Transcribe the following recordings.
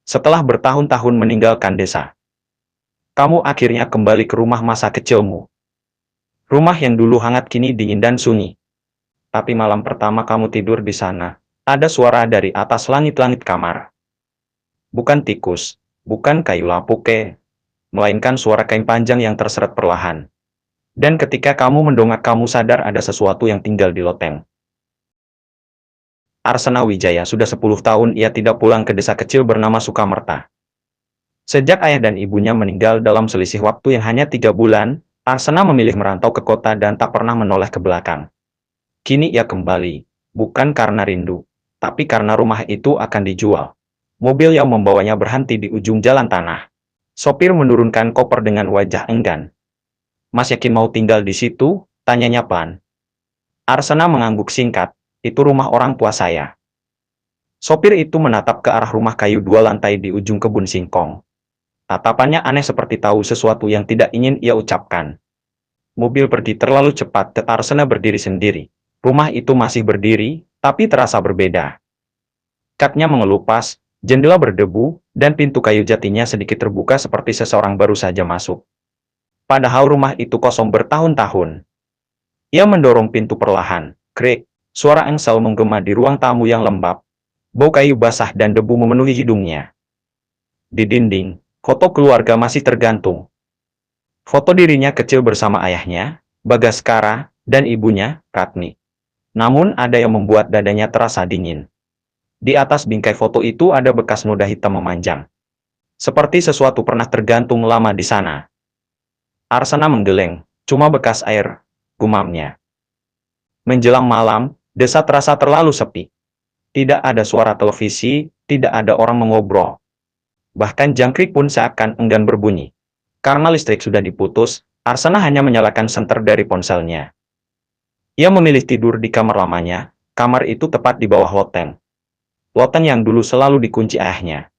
Setelah bertahun-tahun meninggalkan desa, kamu akhirnya kembali ke rumah masa kecilmu. Rumah yang dulu hangat kini dingin dan sunyi. Tapi malam pertama kamu tidur di sana, ada suara dari atas langit-langit kamar. Bukan tikus, bukan kayu lapuke, melainkan suara kain panjang yang terseret perlahan. Dan ketika kamu mendongak kamu sadar ada sesuatu yang tinggal di loteng. Arsena Wijaya sudah 10 tahun ia tidak pulang ke desa kecil bernama Sukamerta. Sejak ayah dan ibunya meninggal dalam selisih waktu yang hanya 3 bulan, Arsena memilih merantau ke kota dan tak pernah menoleh ke belakang. Kini ia kembali, bukan karena rindu, tapi karena rumah itu akan dijual. Mobil yang membawanya berhenti di ujung jalan tanah. Sopir menurunkan koper dengan wajah enggan. "Mas yakin mau tinggal di situ?" tanyanya pelan. Arsena mengangguk singkat, "Itu rumah orang tua saya." Sopir itu menatap ke arah rumah kayu 2 lantai di ujung kebun singkong. Tatapannya aneh seperti tahu sesuatu yang tidak ingin ia ucapkan. Mobil pergi terlalu cepat dan Arsena berdiri sendiri. Rumah itu masih berdiri, tapi terasa berbeda. Catnya mengelupas, jendela berdebu, dan pintu kayu jatinya sedikit terbuka seperti seseorang baru saja masuk. Padahal rumah itu kosong bertahun-tahun. Ia mendorong pintu perlahan. Krik, suara engsel menggema di ruang tamu yang lembab. Bau kayu basah dan debu memenuhi hidungnya. Di dinding, foto keluarga masih tergantung. Foto dirinya kecil bersama ayahnya, Bagaskara, dan ibunya, Ratni. Namun ada yang membuat dadanya terasa dingin. Di atas bingkai foto itu ada bekas noda hitam memanjang. Seperti sesuatu pernah tergantung lama di sana. Arsena menggeleng, cuma bekas air, gumamnya. Menjelang malam, desa terasa terlalu sepi. Tidak ada suara televisi, tidak ada orang mengobrol. Bahkan jangkrik pun seakan enggan berbunyi. Karena listrik sudah diputus, Arsena hanya menyalakan senter dari ponselnya. Ia memilih tidur di kamar lamanya, kamar itu tepat di bawah loteng. Loteng yang dulu selalu dikunci ayahnya.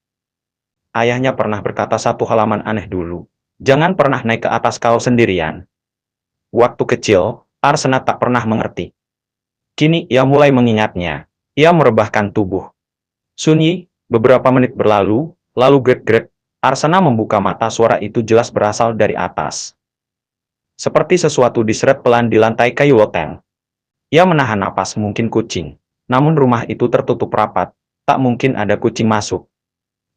Ayahnya pernah berkata satu halaman aneh dulu. "Jangan pernah naik ke atas kalau sendirian." Waktu kecil, Arsena tak pernah mengerti. Kini ia mulai mengingatnya. Ia merebahkan tubuh. Sunyi, beberapa menit berlalu, lalu grek-grek. Arsena membuka mata, suara itu jelas berasal dari atas. Seperti sesuatu diseret pelan di lantai kayu loteng. Ia menahan napas, mungkin kucing. Namun rumah itu tertutup rapat, tak mungkin ada kucing masuk.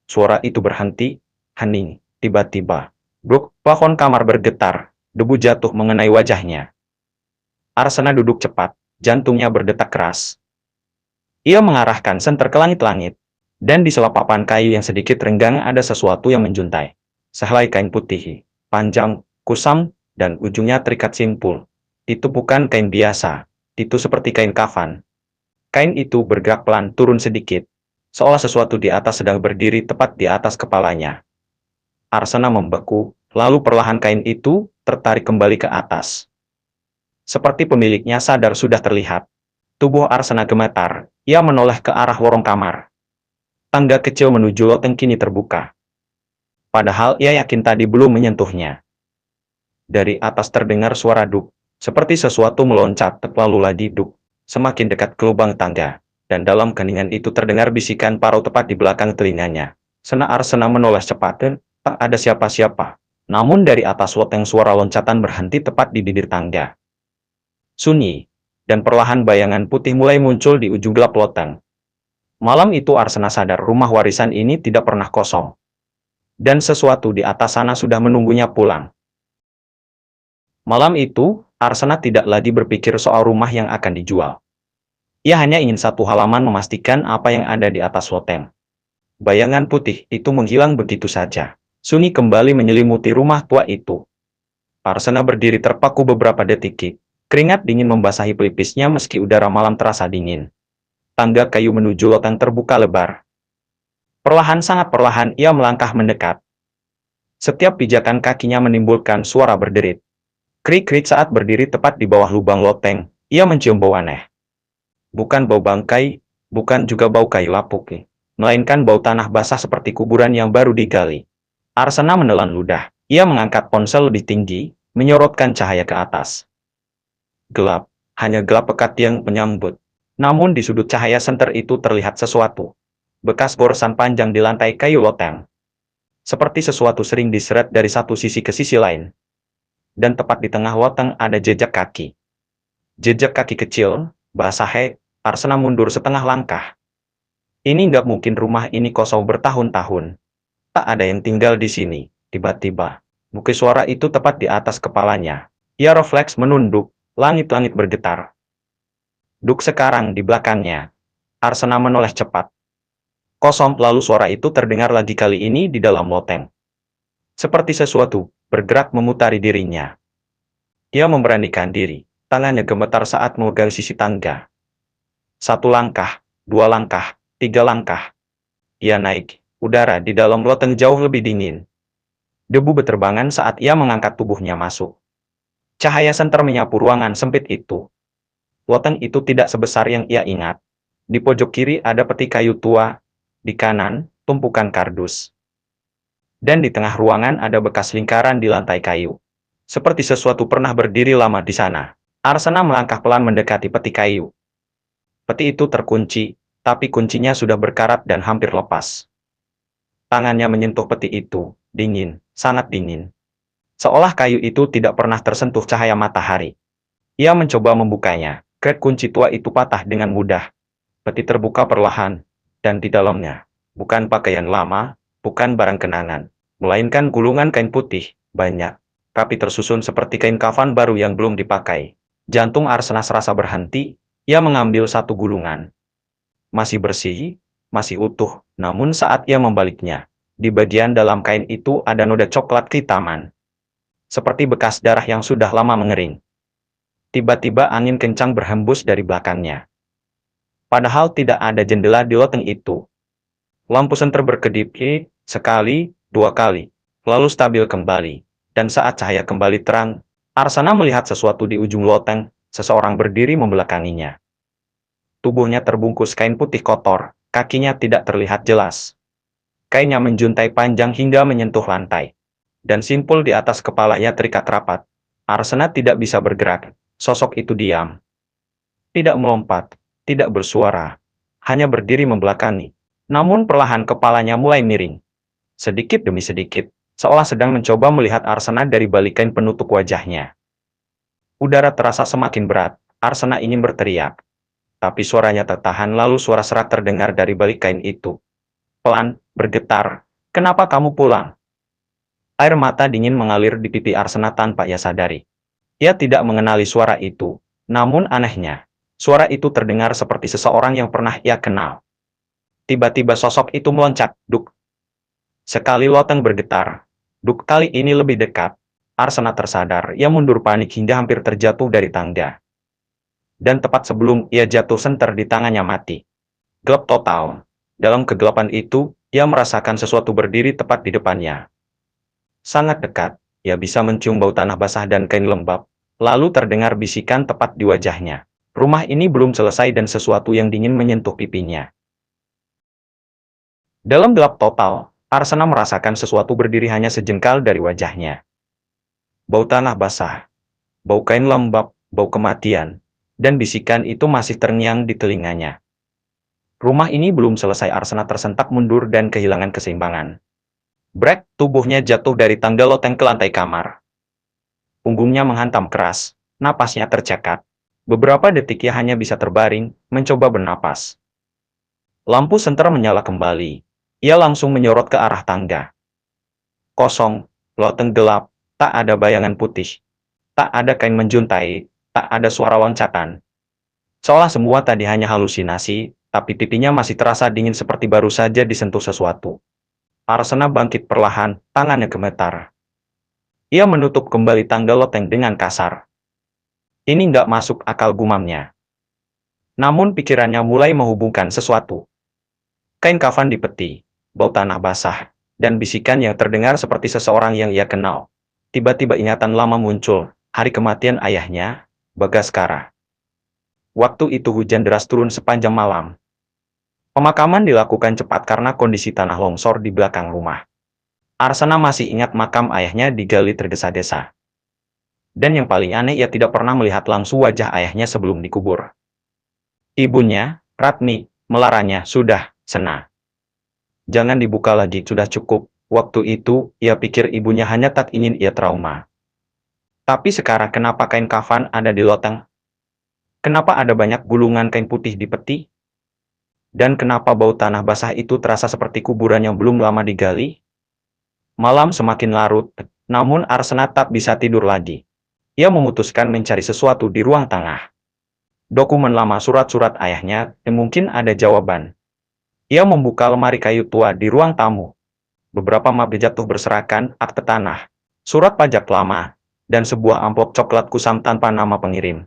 Suara itu berhenti, hening, tiba-tiba. Bruk, plafon kamar bergetar, debu jatuh mengenai wajahnya. Arsena duduk cepat, jantungnya berdetak keras. Ia mengarahkan senter ke langit-langit, dan di sela papan kayu yang sedikit renggang ada sesuatu yang menjuntai. Sehelai kain putih, panjang, kusam, dan ujungnya terikat simpul. Itu bukan kain biasa, itu seperti kain kafan. Kain itu bergerak pelan turun sedikit, seolah sesuatu di atas sedang berdiri tepat di atas kepalanya. Arsena membeku, lalu perlahan kain itu tertarik kembali ke atas. Seperti pemiliknya sadar sudah terlihat. Tubuh Arsena gemetar, ia menoleh ke arah lorong kamar. Tangga kecil menuju loteng kini terbuka. Padahal ia yakin tadi belum menyentuhnya. Dari atas terdengar suara duk, seperti sesuatu meloncat lalu lagi duk, semakin dekat ke lubang tangga, dan dalam keningan itu terdengar bisikan parau tepat di belakang telinganya. Arsena menoleh cepat dan tak ada siapa-siapa. Namun dari atas loteng suara loncatan berhenti tepat di bibir tangga. Sunyi, dan perlahan bayangan putih mulai muncul di ujung gelap loteng. Malam itu Arsena sadar rumah warisan ini tidak pernah kosong. Dan sesuatu di atas sana sudah menunggunya pulang. Malam itu, Arsena tidak lagi berpikir soal rumah yang akan dijual. Ia hanya ingin satu halaman memastikan apa yang ada di atas loteng. Bayangan putih itu menghilang begitu saja. Sunyi kembali menyelimuti rumah tua itu. Arsena berdiri terpaku beberapa detik. Keringat dingin membasahi pelipisnya meski udara malam terasa dingin. Tangga kayu menuju loteng terbuka lebar. Perlahan, sangat perlahan ia melangkah mendekat. Setiap pijakan kakinya menimbulkan suara berderit. Krik-krik saat berdiri tepat di bawah lubang loteng, ia mencium bau aneh. Bukan bau bangkai, bukan juga bau kayu lapuk, melainkan bau tanah basah seperti kuburan yang baru digali. Arsena menelan ludah. Ia mengangkat ponsel lebih tinggi, menyorotkan cahaya ke atas. Gelap, hanya gelap pekat yang menyambut. Namun di sudut cahaya senter itu terlihat sesuatu. bekas goresan panjang di lantai kayu loteng. Seperti sesuatu sering diseret dari satu sisi ke sisi lain. Dan tepat di tengah loteng ada jejak kaki. Jejak kaki kecil, bahasa He, Arsena mundur setengah langkah. Ini nggak mungkin, rumah ini kosong bertahun-tahun. Tak ada yang tinggal di sini. Tiba-tiba, bukit suara itu tepat di atas kepalanya. Ia refleks menunduk, langit-langit bergetar. Duk sekarang di belakangnya. Arsena menoleh cepat. Kosong, lalu suara itu terdengar lagi, kali ini di dalam loteng. Seperti sesuatu bergerak memutari dirinya. Ia memberanikan diri. Tangannya gemetar saat memegang sisi tangga. 1 langkah, 2 langkah, 3 langkah. Ia naik. Udara di dalam loteng jauh lebih dingin. Debu berterbangan saat ia mengangkat tubuhnya masuk. Cahaya senter menyapu ruangan sempit itu. Loteng itu tidak sebesar yang ia ingat. Di pojok kiri ada peti kayu tua. Di kanan, tumpukan kardus. Dan di tengah ruangan ada bekas lingkaran di lantai kayu. Seperti sesuatu pernah berdiri lama di sana. Arsena melangkah pelan mendekati peti kayu. Peti itu terkunci, tapi kuncinya sudah berkarat dan hampir lepas. Tangannya menyentuh peti itu, dingin, sangat dingin. Seolah kayu itu tidak pernah tersentuh cahaya matahari. Ia mencoba membukanya, kret kunci tua itu patah dengan mudah. Peti terbuka perlahan, dan di dalamnya, bukan pakaian lama, bukan barang kenangan, melainkan gulungan kain putih, banyak, tapi tersusun seperti kain kafan baru yang belum dipakai. Jantung Arsena serasa berhenti, ia mengambil satu gulungan. Masih bersih, masih utuh, namun saat ia membaliknya, di bagian dalam kain itu ada noda coklat kehitaman. Seperti bekas darah yang sudah lama mengering. Tiba-tiba angin kencang berhembus dari belakangnya. Padahal tidak ada jendela di loteng itu. Lampu senter berkedip, sekali, 2 kali, lalu stabil kembali. Dan saat cahaya kembali terang, Arsena melihat sesuatu di ujung loteng, seseorang berdiri membelakanginya. Tubuhnya terbungkus kain putih kotor, kakinya tidak terlihat jelas. Kainnya menjuntai panjang hingga menyentuh lantai. Dan simpul di atas kepalanya terikat rapat. Arsena tidak bisa bergerak, sosok itu diam. Tidak melompat, tidak bersuara, hanya berdiri membelakangi. Namun perlahan kepalanya mulai miring. Sedikit demi sedikit, seolah sedang mencoba melihat Arsena dari balik kain penutup wajahnya. Udara terasa semakin berat, Arsena ingin berteriak. Tapi suaranya tertahan, lalu suara serak terdengar dari balik kain itu. Pelan, bergetar. Kenapa kamu pulang? Air mata dingin mengalir di pipi Arsena tanpa ia sadari. Ia tidak mengenali suara itu. Namun anehnya, suara itu terdengar seperti seseorang yang pernah ia kenal. Tiba-tiba sosok itu meloncat, duk. Sekali loteng bergetar. Duk, kali ini lebih dekat. Arsena tersadar, ia mundur panik hingga hampir terjatuh dari tangga. Dan tepat sebelum ia jatuh, senter di tangannya mati. Gelap total. Dalam kegelapan itu, ia merasakan sesuatu berdiri tepat di depannya. Sangat dekat, ia bisa mencium bau tanah basah dan kain lembab. Lalu terdengar bisikan tepat di wajahnya. Rumah ini belum selesai, dan sesuatu yang dingin menyentuh pipinya. Dalam gelap total, Arsena merasakan sesuatu berdiri hanya sejengkal dari wajahnya. Bau tanah basah, bau kain lembab, bau kematian. Dan bisikan itu masih terngiang di telinganya. Rumah ini belum selesai. Arsena tersentak mundur dan kehilangan keseimbangan. Brek, tubuhnya jatuh dari tangga loteng ke lantai kamar. Punggungnya menghantam keras, napasnya tercekat. Beberapa detik ia hanya bisa terbaring, mencoba bernapas. Lampu senter menyala kembali. Ia langsung menyorot ke arah tangga. Kosong, loteng gelap, tak ada bayangan putih. Tak ada kain menjuntai. Tak ada suara loncatan. Seolah semua tadi hanya halusinasi, tapi pipinya masih terasa dingin seperti baru saja disentuh sesuatu. Arsena bangkit perlahan, tangannya gemetar. Ia menutup kembali tangga loteng dengan kasar. Ini nggak masuk akal, gumamnya. Namun pikirannya mulai menghubungkan sesuatu. Kain kafan di peti, bau tanah basah, dan bisikan yang terdengar seperti seseorang yang ia kenal. Tiba-tiba ingatan lama muncul, hari kematian ayahnya, Bagaskara. Waktu itu hujan deras turun sepanjang malam. Pemakaman dilakukan cepat karena kondisi tanah longsor di belakang rumah. Arsena masih ingat makam ayahnya digali tergesa-gesa. Dan yang paling aneh, ia tidak pernah melihat langsung wajah ayahnya sebelum dikubur. Ibunya, Ratmi, melarangnya, sudah, Sena. Jangan dibuka lagi, sudah cukup. Waktu itu, ia pikir ibunya hanya tak ingin ia trauma. Tapi sekarang kenapa kain kafan ada di loteng? Kenapa ada banyak gulungan kain putih di peti? Dan kenapa bau tanah basah itu terasa seperti kuburan yang belum lama digali? Malam semakin larut, namun Arsena tak bisa tidur lagi. Ia memutuskan mencari sesuatu di ruang tengah. Dokumen lama, surat-surat ayahnya, dan mungkin ada jawaban. Ia membuka lemari kayu tua di ruang tamu. Beberapa map jatuh berserakan, akte tanah, surat pajak lama, dan sebuah amplop coklat kusam tanpa nama pengirim.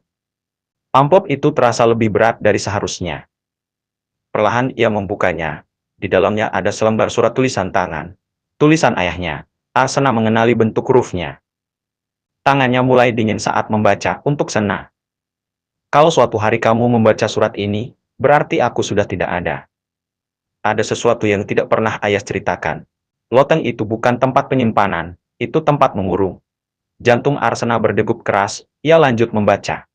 Amplop itu terasa lebih berat dari seharusnya. Perlahan ia membukanya. Di dalamnya ada selembar surat tulisan tangan. Tulisan ayahnya. Arsena mengenali bentuk hurufnya. Tangannya mulai dingin saat membaca untuk Sena. Kalau suatu hari kamu membaca surat ini, berarti aku sudah tidak ada. Ada sesuatu yang tidak pernah ayah ceritakan. Loteng itu bukan tempat penyimpanan, itu tempat mengurung. Jantung Arsena berdegup keras, ia lanjut membaca.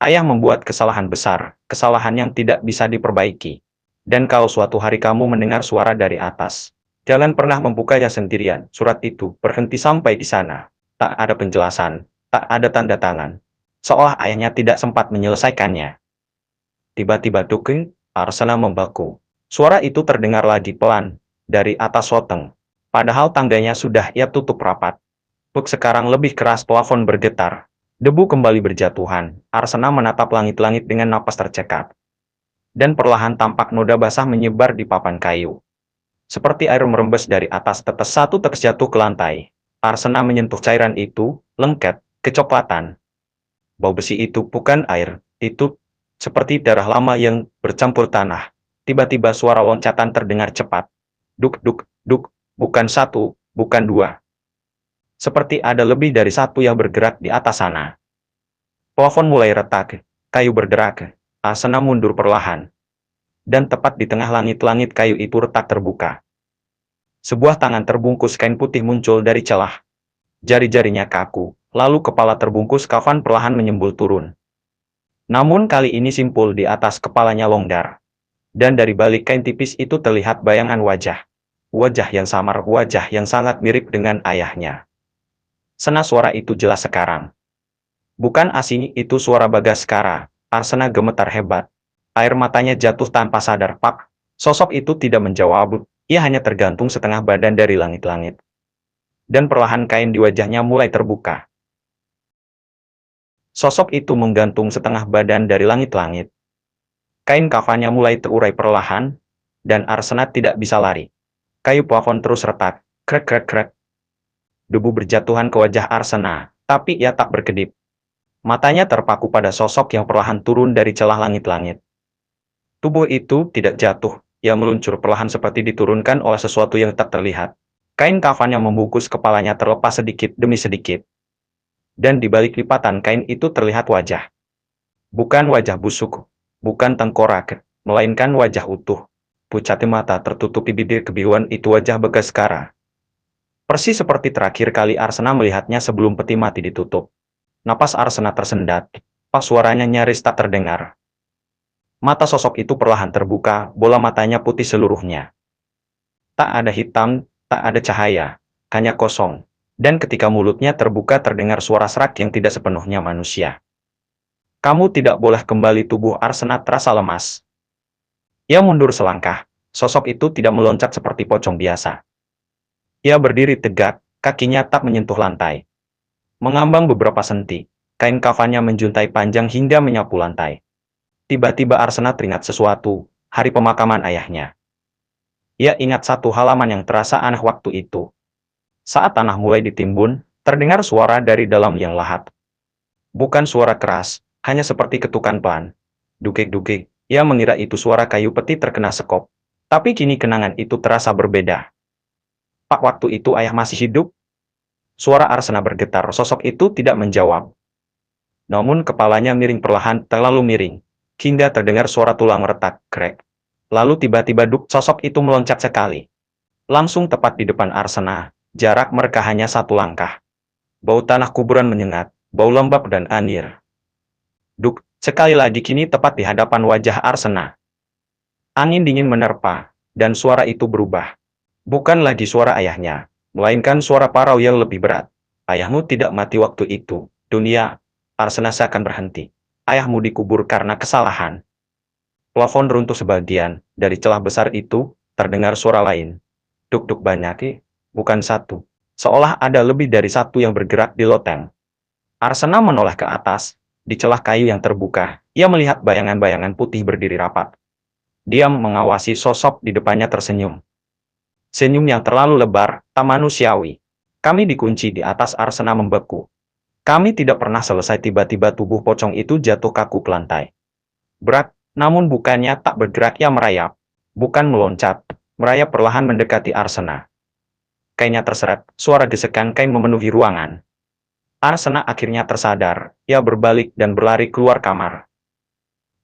Ayah membuat kesalahan besar, kesalahan yang tidak bisa diperbaiki. Dan kalau suatu hari kamu mendengar suara dari atas, jangan pernah membukanya sendirian. Surat itu berhenti sampai di sana. Tak ada penjelasan, tak ada tanda tangan. Seolah ayahnya tidak sempat menyelesaikannya. Tiba-tiba duking, Arsena membaku. Suara itu terdengar lagi pelan, dari atas loteng. Padahal tangganya sudah ia tutup rapat. Sekarang lebih keras, plafon bergetar. Debu kembali berjatuhan. Arsena menatap langit-langit dengan napas tercekat. Dan perlahan tampak noda basah menyebar di papan kayu. Seperti air merembes dari atas, tetes satu tetes jatuh ke lantai. Arsena menyentuh cairan itu, lengket, kecoklatan. Bau besi itu bukan air, itu seperti darah lama yang bercampur tanah. Tiba-tiba suara loncatan terdengar cepat. Duk, duk, duk, bukan satu, bukan dua. Seperti ada lebih dari satu yang bergerak di atas sana. Plafon mulai retak, kayu berderak. Arsena mundur perlahan. Dan tepat di tengah langit-langit kayu itu retak terbuka. Sebuah tangan terbungkus kain putih muncul dari celah. Jari-jarinya kaku, lalu kepala terbungkus kafan perlahan menyembul turun. Namun kali ini simpul di atas kepalanya longgar. Dan dari balik kain tipis itu terlihat bayangan wajah. Wajah yang samar, wajah yang sangat mirip dengan ayahnya. Sena, suara itu jelas sekarang. Bukan asing, itu suara Bagaskara. Arsena gemetar hebat. Air matanya jatuh tanpa sadar. Pak, sosok itu tidak menjawab. Ia hanya tergantung setengah badan dari langit-langit. Dan perlahan kain di wajahnya mulai terbuka. Sosok itu menggantung setengah badan dari langit-langit. Kain kafannya mulai terurai perlahan, dan Arsena tidak bisa lari. Kayu plafon terus retak. Krek, krek, krek. Debu berjatuhan ke wajah Arsena, tapi ia tak berkedip. Matanya terpaku pada sosok yang perlahan turun dari celah langit-langit. Tubuh itu tidak jatuh, ia meluncur perlahan seperti diturunkan oleh sesuatu yang tak terlihat. Kain kafan yang membungkus kepalanya terlepas sedikit demi sedikit. Dan di balik lipatan kain itu terlihat wajah. Bukan wajah busuk, bukan tengkorak, melainkan wajah utuh. Pucat mata tertutupi bibir kebiruan, itu wajah Bagaskara. Persis seperti terakhir kali Arsena melihatnya sebelum peti mati ditutup. Napas Arsena tersendat, pas suaranya nyaris tak terdengar. Mata sosok itu perlahan terbuka, bola matanya putih seluruhnya. Tak ada hitam, tak ada cahaya, hanya kosong. Dan ketika mulutnya terbuka terdengar suara serak yang tidak sepenuhnya manusia. Kamu tidak boleh kembali. Tubuh Arsena terasa lemas. Ia mundur selangkah, sosok itu tidak meloncat seperti pocong biasa. Ia berdiri tegak, kakinya tak menyentuh lantai. Mengambang beberapa senti, kain kafannya menjuntai panjang hingga menyapu lantai. Tiba-tiba Arsena teringat sesuatu, hari pemakaman ayahnya. Ia ingat satu halaman yang terasa aneh waktu itu. Saat tanah mulai ditimbun, terdengar suara dari dalam yang lahat. Bukan suara keras, hanya seperti ketukan pelan. Dugik-dugik, ia mengira itu suara kayu peti terkena sekop. Tapi kini kenangan itu terasa berbeda. Pak, waktu itu ayah masih hidup? Suara Arsena bergetar, sosok itu tidak menjawab. Namun kepalanya miring perlahan, terlalu miring. Hingga terdengar suara tulang retak, krek. Lalu tiba-tiba sosok itu meloncat sekali. Langsung tepat di depan Arsena, jarak mereka hanya satu langkah. Bau tanah kuburan menyengat, bau lembab dan anir. Sekali lagi kini tepat di hadapan wajah Arsena. Angin dingin menerpa, Dan suara itu berubah. Bukan lagi suara ayahnya, melainkan suara parau yang lebih berat. Ayahmu tidak mati waktu itu. Dunia, Arsena seakan berhenti. Ayahmu dikubur karena kesalahan. Plafon runtuh sebagian. Dari celah besar itu, terdengar suara lain. Duk-duk banyak, bukan satu. Seolah ada lebih dari satu yang bergerak di loteng. Arsena menoleh ke atas. Di celah kayu yang terbuka, ia melihat bayangan-bayangan putih berdiri rapat. Dia mengawasi sosok di depannya tersenyum. Senyum yang terlalu lebar, tak manusiawi. Kami dikunci di atas. Arsena membeku. Kami tidak pernah selesai. Tiba-tiba tubuh pocong itu jatuh kaku ke lantai. Berat, namun bukannya tak bergerak, ia merayap. Bukan meloncat, merayap perlahan mendekati Arsena. Kainnya terseret, suara gesekan kain memenuhi ruangan. Arsena akhirnya tersadar, ia berbalik dan berlari keluar kamar.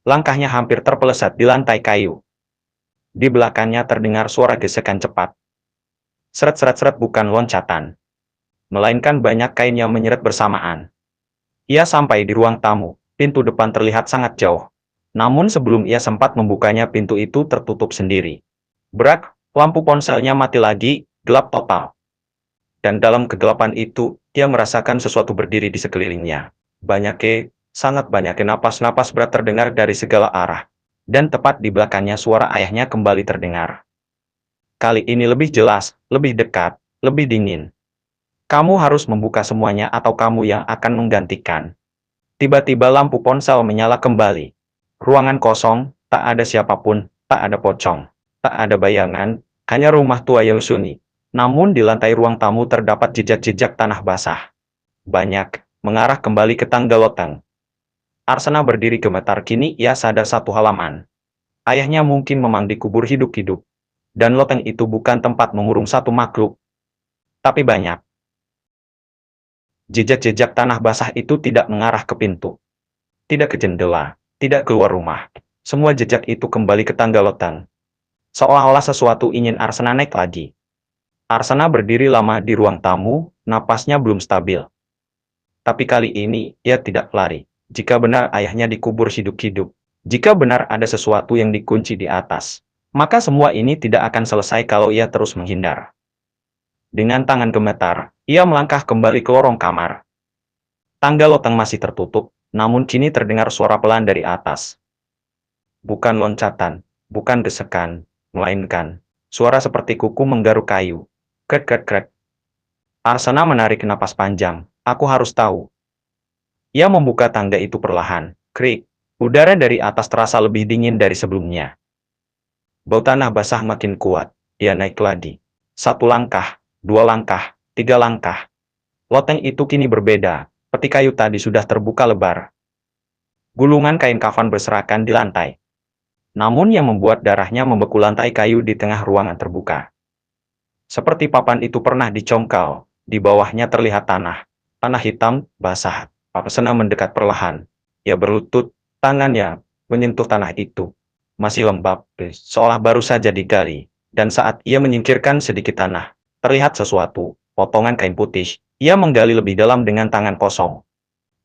Langkahnya hampir terpeleset di lantai kayu. Di belakangnya terdengar suara gesekan cepat. Seret-seret-seret, bukan loncatan, melainkan banyak kain yang menyeret bersamaan. Ia sampai di ruang tamu, pintu depan terlihat sangat jauh. Namun sebelum ia sempat membukanya, pintu itu tertutup sendiri. Brak, lampu ponselnya mati lagi, gelap total. Dan dalam kegelapan itu, dia merasakan sesuatu berdiri di sekelilingnya. Sangat banyak napas-napas berat terdengar dari segala arah. Dan tepat di belakangnya suara ayahnya kembali terdengar. Kali ini lebih jelas, lebih dekat, lebih dingin. Kamu harus membuka semuanya atau kamu yang akan menggantikan. Tiba-tiba lampu ponsel menyala kembali. Ruangan kosong, tak ada siapapun, tak ada pocong, tak ada bayangan, hanya rumah tua yang sunyi. Namun di lantai ruang tamu terdapat jejak-jejak tanah basah. Banyak, mengarah kembali ke tangga loteng. Arsena berdiri gemetar. Kini ia sadar satu halaman. Ayahnya mungkin memang dikubur hidup-hidup. Dan loteng itu bukan tempat mengurung satu makhluk, tapi banyak. Jejak-jejak tanah basah itu tidak mengarah ke pintu, tidak ke jendela, tidak keluar rumah. Semua jejak itu kembali ke tangga loteng. Seolah-olah sesuatu ingin Arsena naik lagi. Arsena berdiri lama di ruang tamu, napasnya belum stabil. Tapi kali ini, ia tidak lari. Jika benar ayahnya dikubur hidup-hidup, jika benar ada sesuatu yang dikunci di atas, maka semua ini tidak akan selesai kalau ia terus menghindar. Dengan tangan gemetar, ia melangkah kembali ke lorong kamar. Tangga loteng masih tertutup, namun kini terdengar suara pelan dari atas. Bukan loncatan, bukan gesekan, melainkan suara seperti kuku menggaruk kayu. Krek-krek-krek. Arsena menarik napas panjang. Aku harus tahu. Ia membuka tangga itu perlahan. Krik. Udara dari atas terasa lebih dingin dari sebelumnya. Bau tanah basah makin kuat. Ia naik lagi. 1 langkah, 2 langkah, 3 langkah. Loteng itu kini berbeda. Peti kayu tadi sudah terbuka lebar. Gulungan kain kafan berserakan di lantai. Namun yang membuat darahnya membeku lantai kayu di tengah ruangan terbuka. Seperti papan itu pernah dicongkal, di bawahnya terlihat tanah. Tanah hitam, basah. Arsena mendekat perlahan. Ia berlutut, tangannya menyentuh tanah itu. Masih lembab, seolah baru saja digali. Dan saat ia menyingkirkan sedikit tanah, terlihat sesuatu, potongan kain putih. Ia menggali lebih dalam dengan tangan kosong.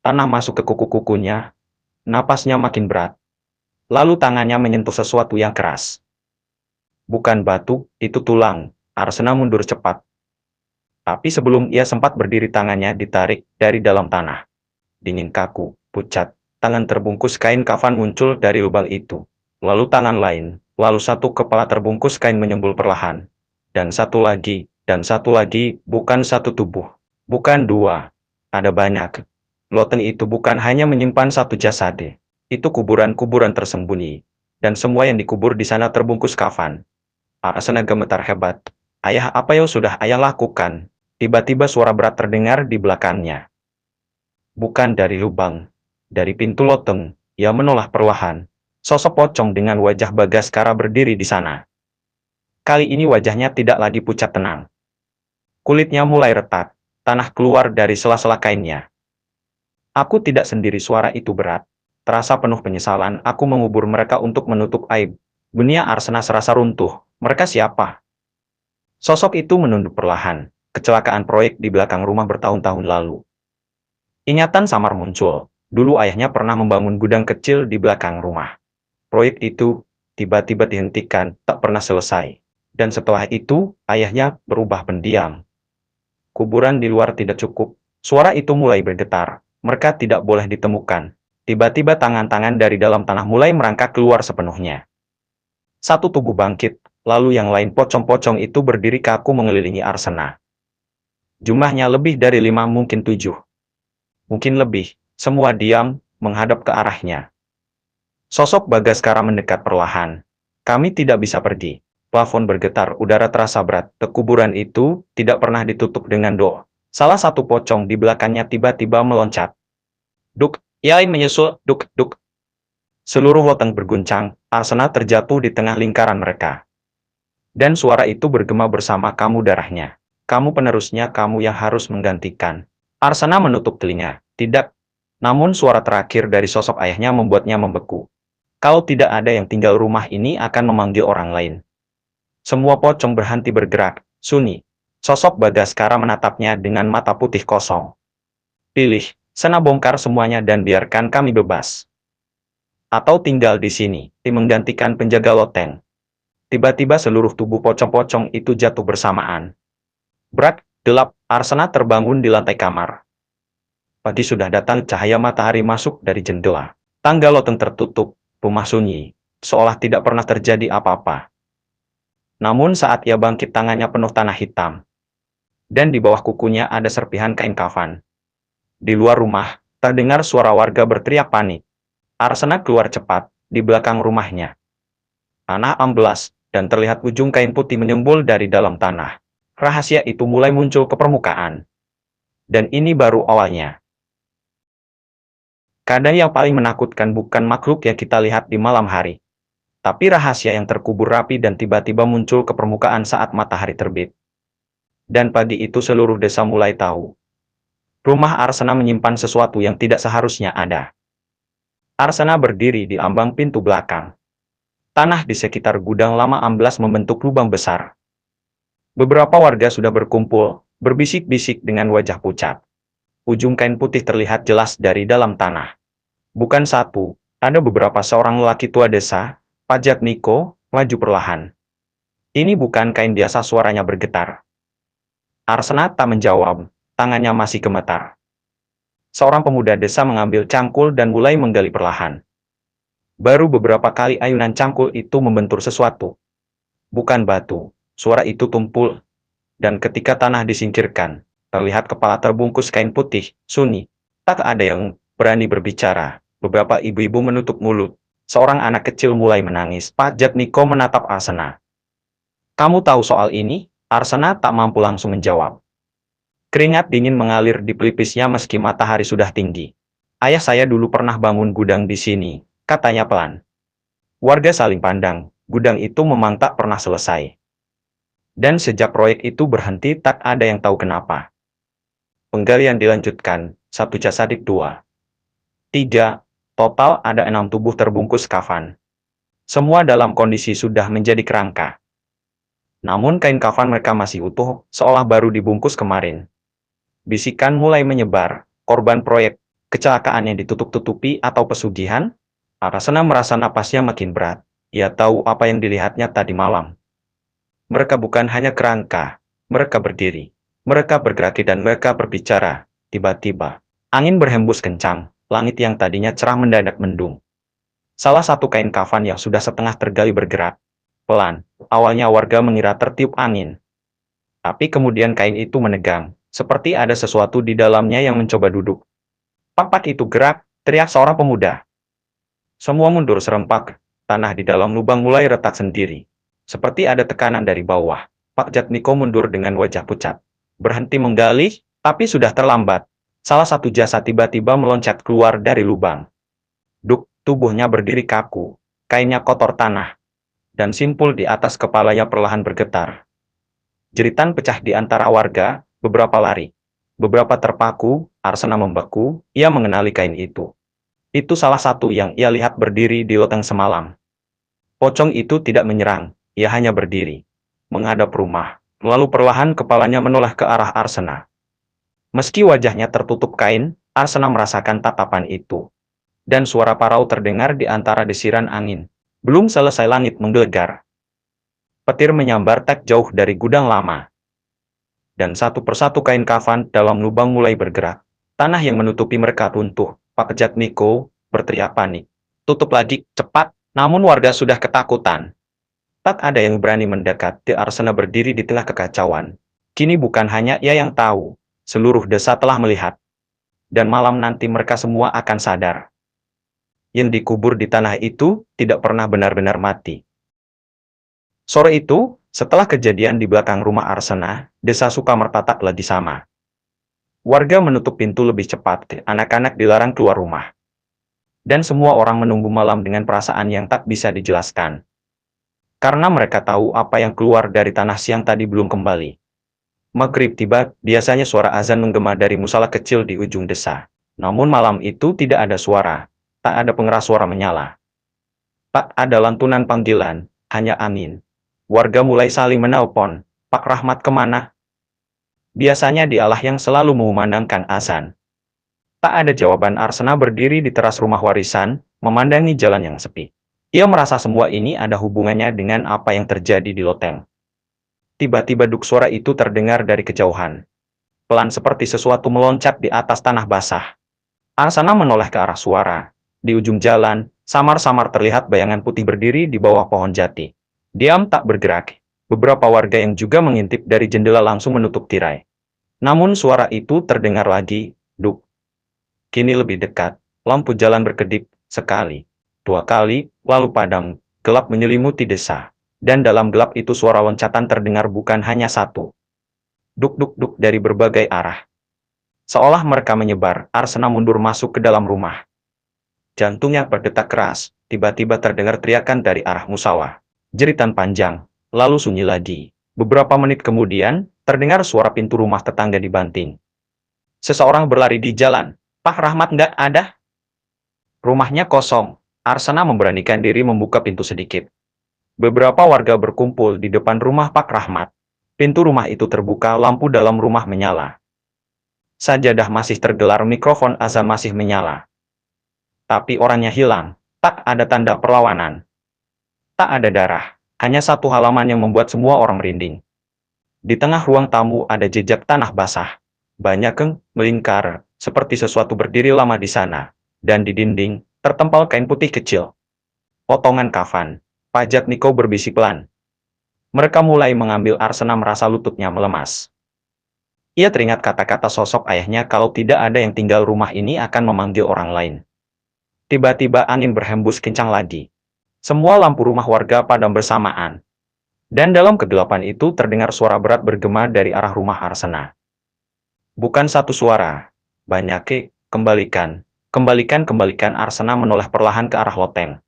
Tanah masuk ke kuku-kukunya. Napasnya makin berat. Lalu tangannya menyentuh sesuatu yang keras. Bukan batu, itu tulang. Arsena mundur cepat. Tapi sebelum ia sempat berdiri, tangannya ditarik dari dalam tanah. Dingin, kaku, pucat. Tangan terbungkus kain kafan muncul dari lubang itu. Lalu tangan lain, lalu satu kepala terbungkus kain menyembul perlahan. Dan satu lagi, bukan satu tubuh. Bukan 2. Ada banyak. Loteng itu bukan hanya menyimpan satu jasad. Itu kuburan-kuburan tersembunyi. Dan semua yang dikubur di sana terbungkus kafan. Arsena gemetar hebat. Ayah, apa yang sudah ayah lakukan? Tiba-tiba suara berat terdengar di belakangnya. Bukan dari lubang, dari pintu loteng. Ia menoleh perlahan. Sosok pocong dengan wajah Bagaskara berdiri di sana. Kali ini wajahnya tidak lagi pucat tenang. Kulitnya mulai retak, tanah keluar dari sela-sela kainnya. Aku tidak sendiri, suara itu berat. Terasa penuh penyesalan. Aku mengubur mereka untuk menutup aib. Dunia Arsena serasa runtuh. Mereka siapa? Sosok itu menunduk perlahan. Kecelakaan proyek di belakang rumah bertahun-tahun lalu. Ingatan samar muncul. Dulu ayahnya pernah membangun gudang kecil di belakang rumah. Proyek itu, tiba-tiba dihentikan, tak pernah selesai. Dan setelah itu, ayahnya berubah pendiam. Kuburan di luar tidak cukup. Suara itu mulai bergetar. Mereka tidak boleh ditemukan. Tiba-tiba tangan-tangan dari dalam tanah mulai merangkak keluar sepenuhnya. Satu tubuh bangkit, lalu yang lain pocong-pocong itu berdiri kaku mengelilingi Arsena. Jumlahnya lebih dari 5, mungkin 7. Mungkin lebih. Semua diam, menghadap ke arahnya. Sosok Bagaskara mendekat perlahan. Kami tidak bisa pergi. Plafon bergetar, udara terasa berat. Kuburan itu tidak pernah ditutup dengan doa. Salah satu pocong di belakangnya tiba-tiba meloncat. Duk, Yai menyusul, duk, duk. Seluruh loteng berguncang, Arsena terjatuh di tengah lingkaran mereka. Dan suara itu bergema bersama, kamu darahnya. Kamu penerusnya, kamu yang harus menggantikan. Arsena menutup telinga. Tidak. Namun suara terakhir dari sosok ayahnya membuatnya membeku. Kalau tidak ada yang tinggal rumah ini akan memanggil orang lain. Semua pocong berhenti bergerak. Sunyi. Sosok Bagaskara menatapnya dengan mata putih kosong. Pilih, Sena bongkar semuanya dan biarkan kami bebas. Atau tinggal di sini, menggantikan penjaga loteng. Tiba-tiba seluruh tubuh pocong-pocong itu jatuh bersamaan. Brak, gelap, Arsena terbangun di lantai kamar. Pagi sudah datang, cahaya matahari masuk dari jendela. Tangga loteng tertutup, rumah sunyi, seolah tidak pernah terjadi apa-apa. Namun saat ia bangkit tangannya penuh tanah hitam. Dan di bawah kukunya ada serpihan kain kafan. Di luar rumah, terdengar suara warga berteriak panik. Arsena keluar cepat, di belakang rumahnya. Tanah amblas, dan terlihat ujung kain putih menyembul dari dalam tanah. Rahasia itu mulai muncul ke permukaan. Dan ini baru awalnya. Keadaan yang paling menakutkan bukan makhluk yang kita lihat di malam hari. Tapi rahasia yang terkubur rapi dan tiba-tiba muncul ke permukaan saat matahari terbit. Dan pagi itu seluruh desa mulai tahu. Rumah Arsena menyimpan sesuatu yang tidak seharusnya ada. Arsena berdiri di ambang pintu belakang. Tanah di sekitar gudang lama amblas membentuk lubang besar. Beberapa warga sudah berkumpul, berbisik-bisik dengan wajah pucat. Ujung kain putih terlihat jelas dari dalam tanah. Bukan satu, ada beberapa seorang lelaki tua desa, Pajak Niko, maju perlahan. Ini bukan kain biasa, suaranya bergetar. Arsena tak menjawab, tangannya masih gemetar. Seorang pemuda desa mengambil cangkul dan mulai menggali perlahan. Baru beberapa kali ayunan cangkul itu membentur sesuatu. Bukan batu, suara itu tumpul. Dan ketika tanah disingkirkan, terlihat kepala terbungkus kain putih, sunyi. Tak ada yang berani berbicara. Beberapa ibu-ibu menutup mulut. Seorang anak kecil mulai menangis. Pajak Niko menatap Arsena. Kamu tahu soal ini? Arsena tak mampu langsung menjawab. Keringat dingin mengalir di pelipisnya meski matahari sudah tinggi. Ayah saya dulu pernah bangun gudang di sini, katanya pelan. Warga saling pandang, gudang itu memang tak pernah selesai. Dan sejak proyek itu berhenti tak ada yang tahu kenapa. Penggalian dilanjutkan, 1 jasadik 2. 3. Total ada 6 tubuh terbungkus kafan. Semua dalam kondisi sudah menjadi kerangka. Namun kain kafan mereka masih utuh, seolah baru dibungkus kemarin. Bisikan mulai menyebar, korban proyek, kecelakaan yang ditutup-tutupi atau pesugihan? Arsena merasa napasnya makin berat. Ia tahu apa yang dilihatnya tadi malam. Mereka bukan hanya kerangka, mereka berdiri. Mereka bergerak dan mereka berbicara. Tiba-tiba, angin berhembus kencang, langit yang tadinya cerah mendadak mendung. Salah satu kain kafan yang sudah setengah tergali bergerak. Pelan, awalnya warga mengira tertiup angin. Tapi kemudian kain itu menegang, seperti ada sesuatu di dalamnya yang mencoba duduk. Pak itu gerak, teriak seorang pemuda. Semua mundur serempak, tanah di dalam lubang mulai retak sendiri. Seperti ada tekanan dari bawah. Pak Jatmiko mundur dengan wajah pucat. Berhenti menggali, tapi sudah terlambat. Salah satu jasad tiba-tiba meloncat keluar dari lubang. Duk, tubuhnya berdiri kaku. Kainnya kotor tanah. Dan simpul di atas kepalanya perlahan bergetar. Jeritan pecah di antara warga, beberapa lari. Beberapa terpaku, Arsena membeku, ia mengenali kain itu. Itu salah satu yang ia lihat berdiri di loteng semalam. Pocong itu tidak menyerang. Ia hanya berdiri, menghadap rumah, lalu perlahan kepalanya menoleh ke arah Arsena. Meski wajahnya tertutup kain, Arsena merasakan tatapan itu. Dan suara parau terdengar di antara desiran angin. Belum selesai langit menggelegar. Petir menyambar tak jauh dari gudang lama. Dan satu persatu kain kafan dalam lubang mulai bergerak. Tanah yang menutupi mereka runtuh. Pak Jatmiko berteriak panik. Tutup lagi, cepat. Namun warga sudah ketakutan. Tak ada yang berani mendekat. The Arsena berdiri di tengah kekacauan. Kini bukan hanya ia yang tahu. Seluruh desa telah melihat. Dan malam nanti mereka semua akan sadar. Yang dikubur di tanah itu tidak pernah benar-benar mati. Sore itu, setelah kejadian di belakang rumah Arsena, desa Sukamerta tak lagi sama. Warga menutup pintu lebih cepat, anak-anak dilarang keluar rumah. Dan semua orang menunggu malam dengan perasaan yang tak bisa dijelaskan. Karena mereka tahu apa yang keluar dari tanah siang tadi belum kembali. Maghrib tiba, biasanya suara azan menggema dari musala kecil di ujung desa. Namun malam itu tidak ada suara. Tak ada pengeras suara menyala. Tak ada lantunan panggilan, hanya angin. Warga mulai saling menelpon, Pak Rahmat kemana? Biasanya dialah yang selalu mengumandangkan azan. Tak ada jawaban. Arsena berdiri di teras rumah warisan, memandangi jalan yang sepi. Ia merasa semua ini ada hubungannya dengan apa yang terjadi di loteng. Tiba-tiba duk suara itu terdengar dari kejauhan. Pelan seperti sesuatu meloncat di atas tanah basah. Arsena menoleh ke arah suara. Di ujung jalan, samar-samar terlihat bayangan putih berdiri di bawah pohon jati. Diam tak bergerak. Beberapa warga yang juga mengintip dari jendela langsung menutup tirai. Namun suara itu terdengar lagi, duk. Kini lebih dekat, lampu jalan berkedip, sekali, dua kali, lalu padam, gelap menyelimuti desa. Dan dalam gelap itu suara loncatan terdengar bukan hanya satu. Duk-duk-duk dari berbagai arah. Seolah mereka menyebar, Arsena mundur masuk ke dalam rumah. Jantungnya berdetak keras, tiba-tiba terdengar teriakan dari arah musawa. Jeritan panjang, lalu sunyi lagi. Beberapa menit kemudian, terdengar suara pintu rumah tetangga dibanting. Seseorang berlari di jalan. Pak Rahmat nggak ada? Rumahnya kosong. Arsena memberanikan diri membuka pintu sedikit. Beberapa warga berkumpul di depan rumah Pak Rahmat. Pintu rumah itu terbuka, lampu dalam rumah menyala. Sajadah masih tergelar, mikrofon azan masih menyala. Tapi orangnya hilang. Tak ada tanda perlawanan. Tak ada darah. Hanya satu halaman yang membuat semua orang merinding. Di tengah ruang tamu ada jejak tanah basah. Banyak keng melingkar, seperti sesuatu berdiri lama di sana. Dan di dinding, tertempel kain putih kecil. Potongan kafan. Pak Jatmiko berbisik pelan. Mereka mulai mengambil. Arsena merasa lututnya melemas. Ia teringat kata-kata sosok ayahnya, kalau tidak ada yang tinggal rumah ini akan memanggil orang lain. Tiba-tiba angin berhembus kencang lagi. Semua lampu rumah warga padam bersamaan. Dan dalam kegelapan itu terdengar suara berat bergema dari arah rumah Arsena. Bukan satu suara. Banyak, kembalikan. Kembalikan. Arsena menoleh perlahan ke arah loteng.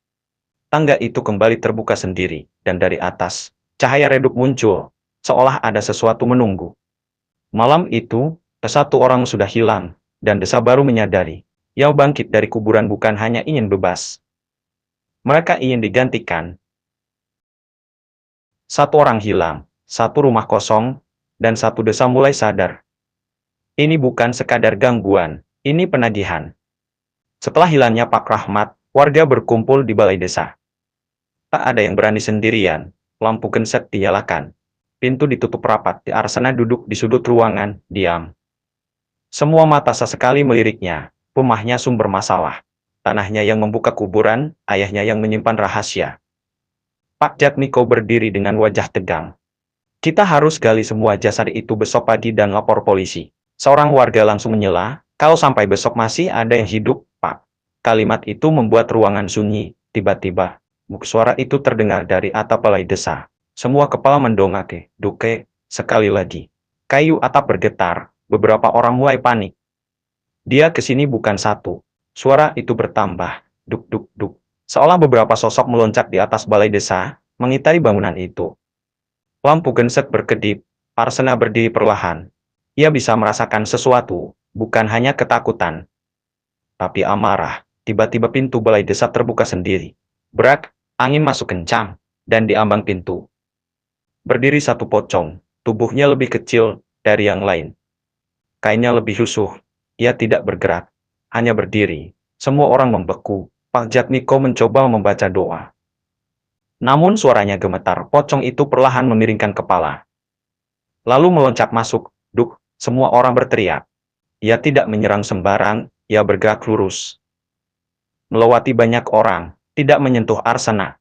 Tangga itu kembali terbuka sendiri, dan dari atas, cahaya redup muncul, seolah ada sesuatu menunggu. Malam itu, satu orang sudah hilang, dan desa baru menyadari. Yang bangkit dari kuburan bukan hanya ingin bebas. Mereka ingin digantikan. Satu orang hilang, satu rumah kosong, dan satu desa mulai sadar. Ini bukan sekadar gangguan, ini penagihan. Setelah hilangnya Pak Rahmat, warga berkumpul di balai desa. Tak ada yang berani sendirian, lampu genset dinyalakan. Pintu ditutup rapat. Arsena duduk di sudut ruangan, diam. Semua mata sesekali meliriknya. Rumahnya sumber masalah. Tanahnya yang membuka kuburan, ayahnya yang menyimpan rahasia. Pak Jatmiko berdiri dengan wajah tegang. Kita harus gali semua jasad itu besok pagi dan lapor polisi. Seorang warga langsung menyela, kalau sampai besok masih ada yang hidup, Pak. Kalimat itu membuat ruangan sunyi. Tiba-tiba, suara itu terdengar dari atap balai desa. Semua kepala mendongak, duke, sekali lagi. Kayu atap bergetar, beberapa orang mulai panik. Dia kesini bukan satu. Suara itu bertambah, duk-duk-duk. Seolah beberapa sosok meloncat di atas balai desa, mengitari bangunan itu. Lampu genset berkedip, Arsena berdiri perlahan. Ia bisa merasakan sesuatu, bukan hanya ketakutan, tapi amarah. Tiba-tiba pintu balai desa terbuka sendiri. Brak, angin masuk kencang, dan di ambang pintu berdiri satu pocong, tubuhnya lebih kecil dari yang lain. Kainnya lebih lusuh. Ia tidak bergerak, hanya berdiri. Semua orang membeku. Pak Jatmiko mencoba membaca doa. Namun suaranya gemetar, pocong itu perlahan memiringkan kepala. Lalu meloncat masuk, duk, semua orang berteriak. Ia tidak menyerang sembarang, ia bergerak lurus. Melewati banyak orang, tidak menyentuh Arsana.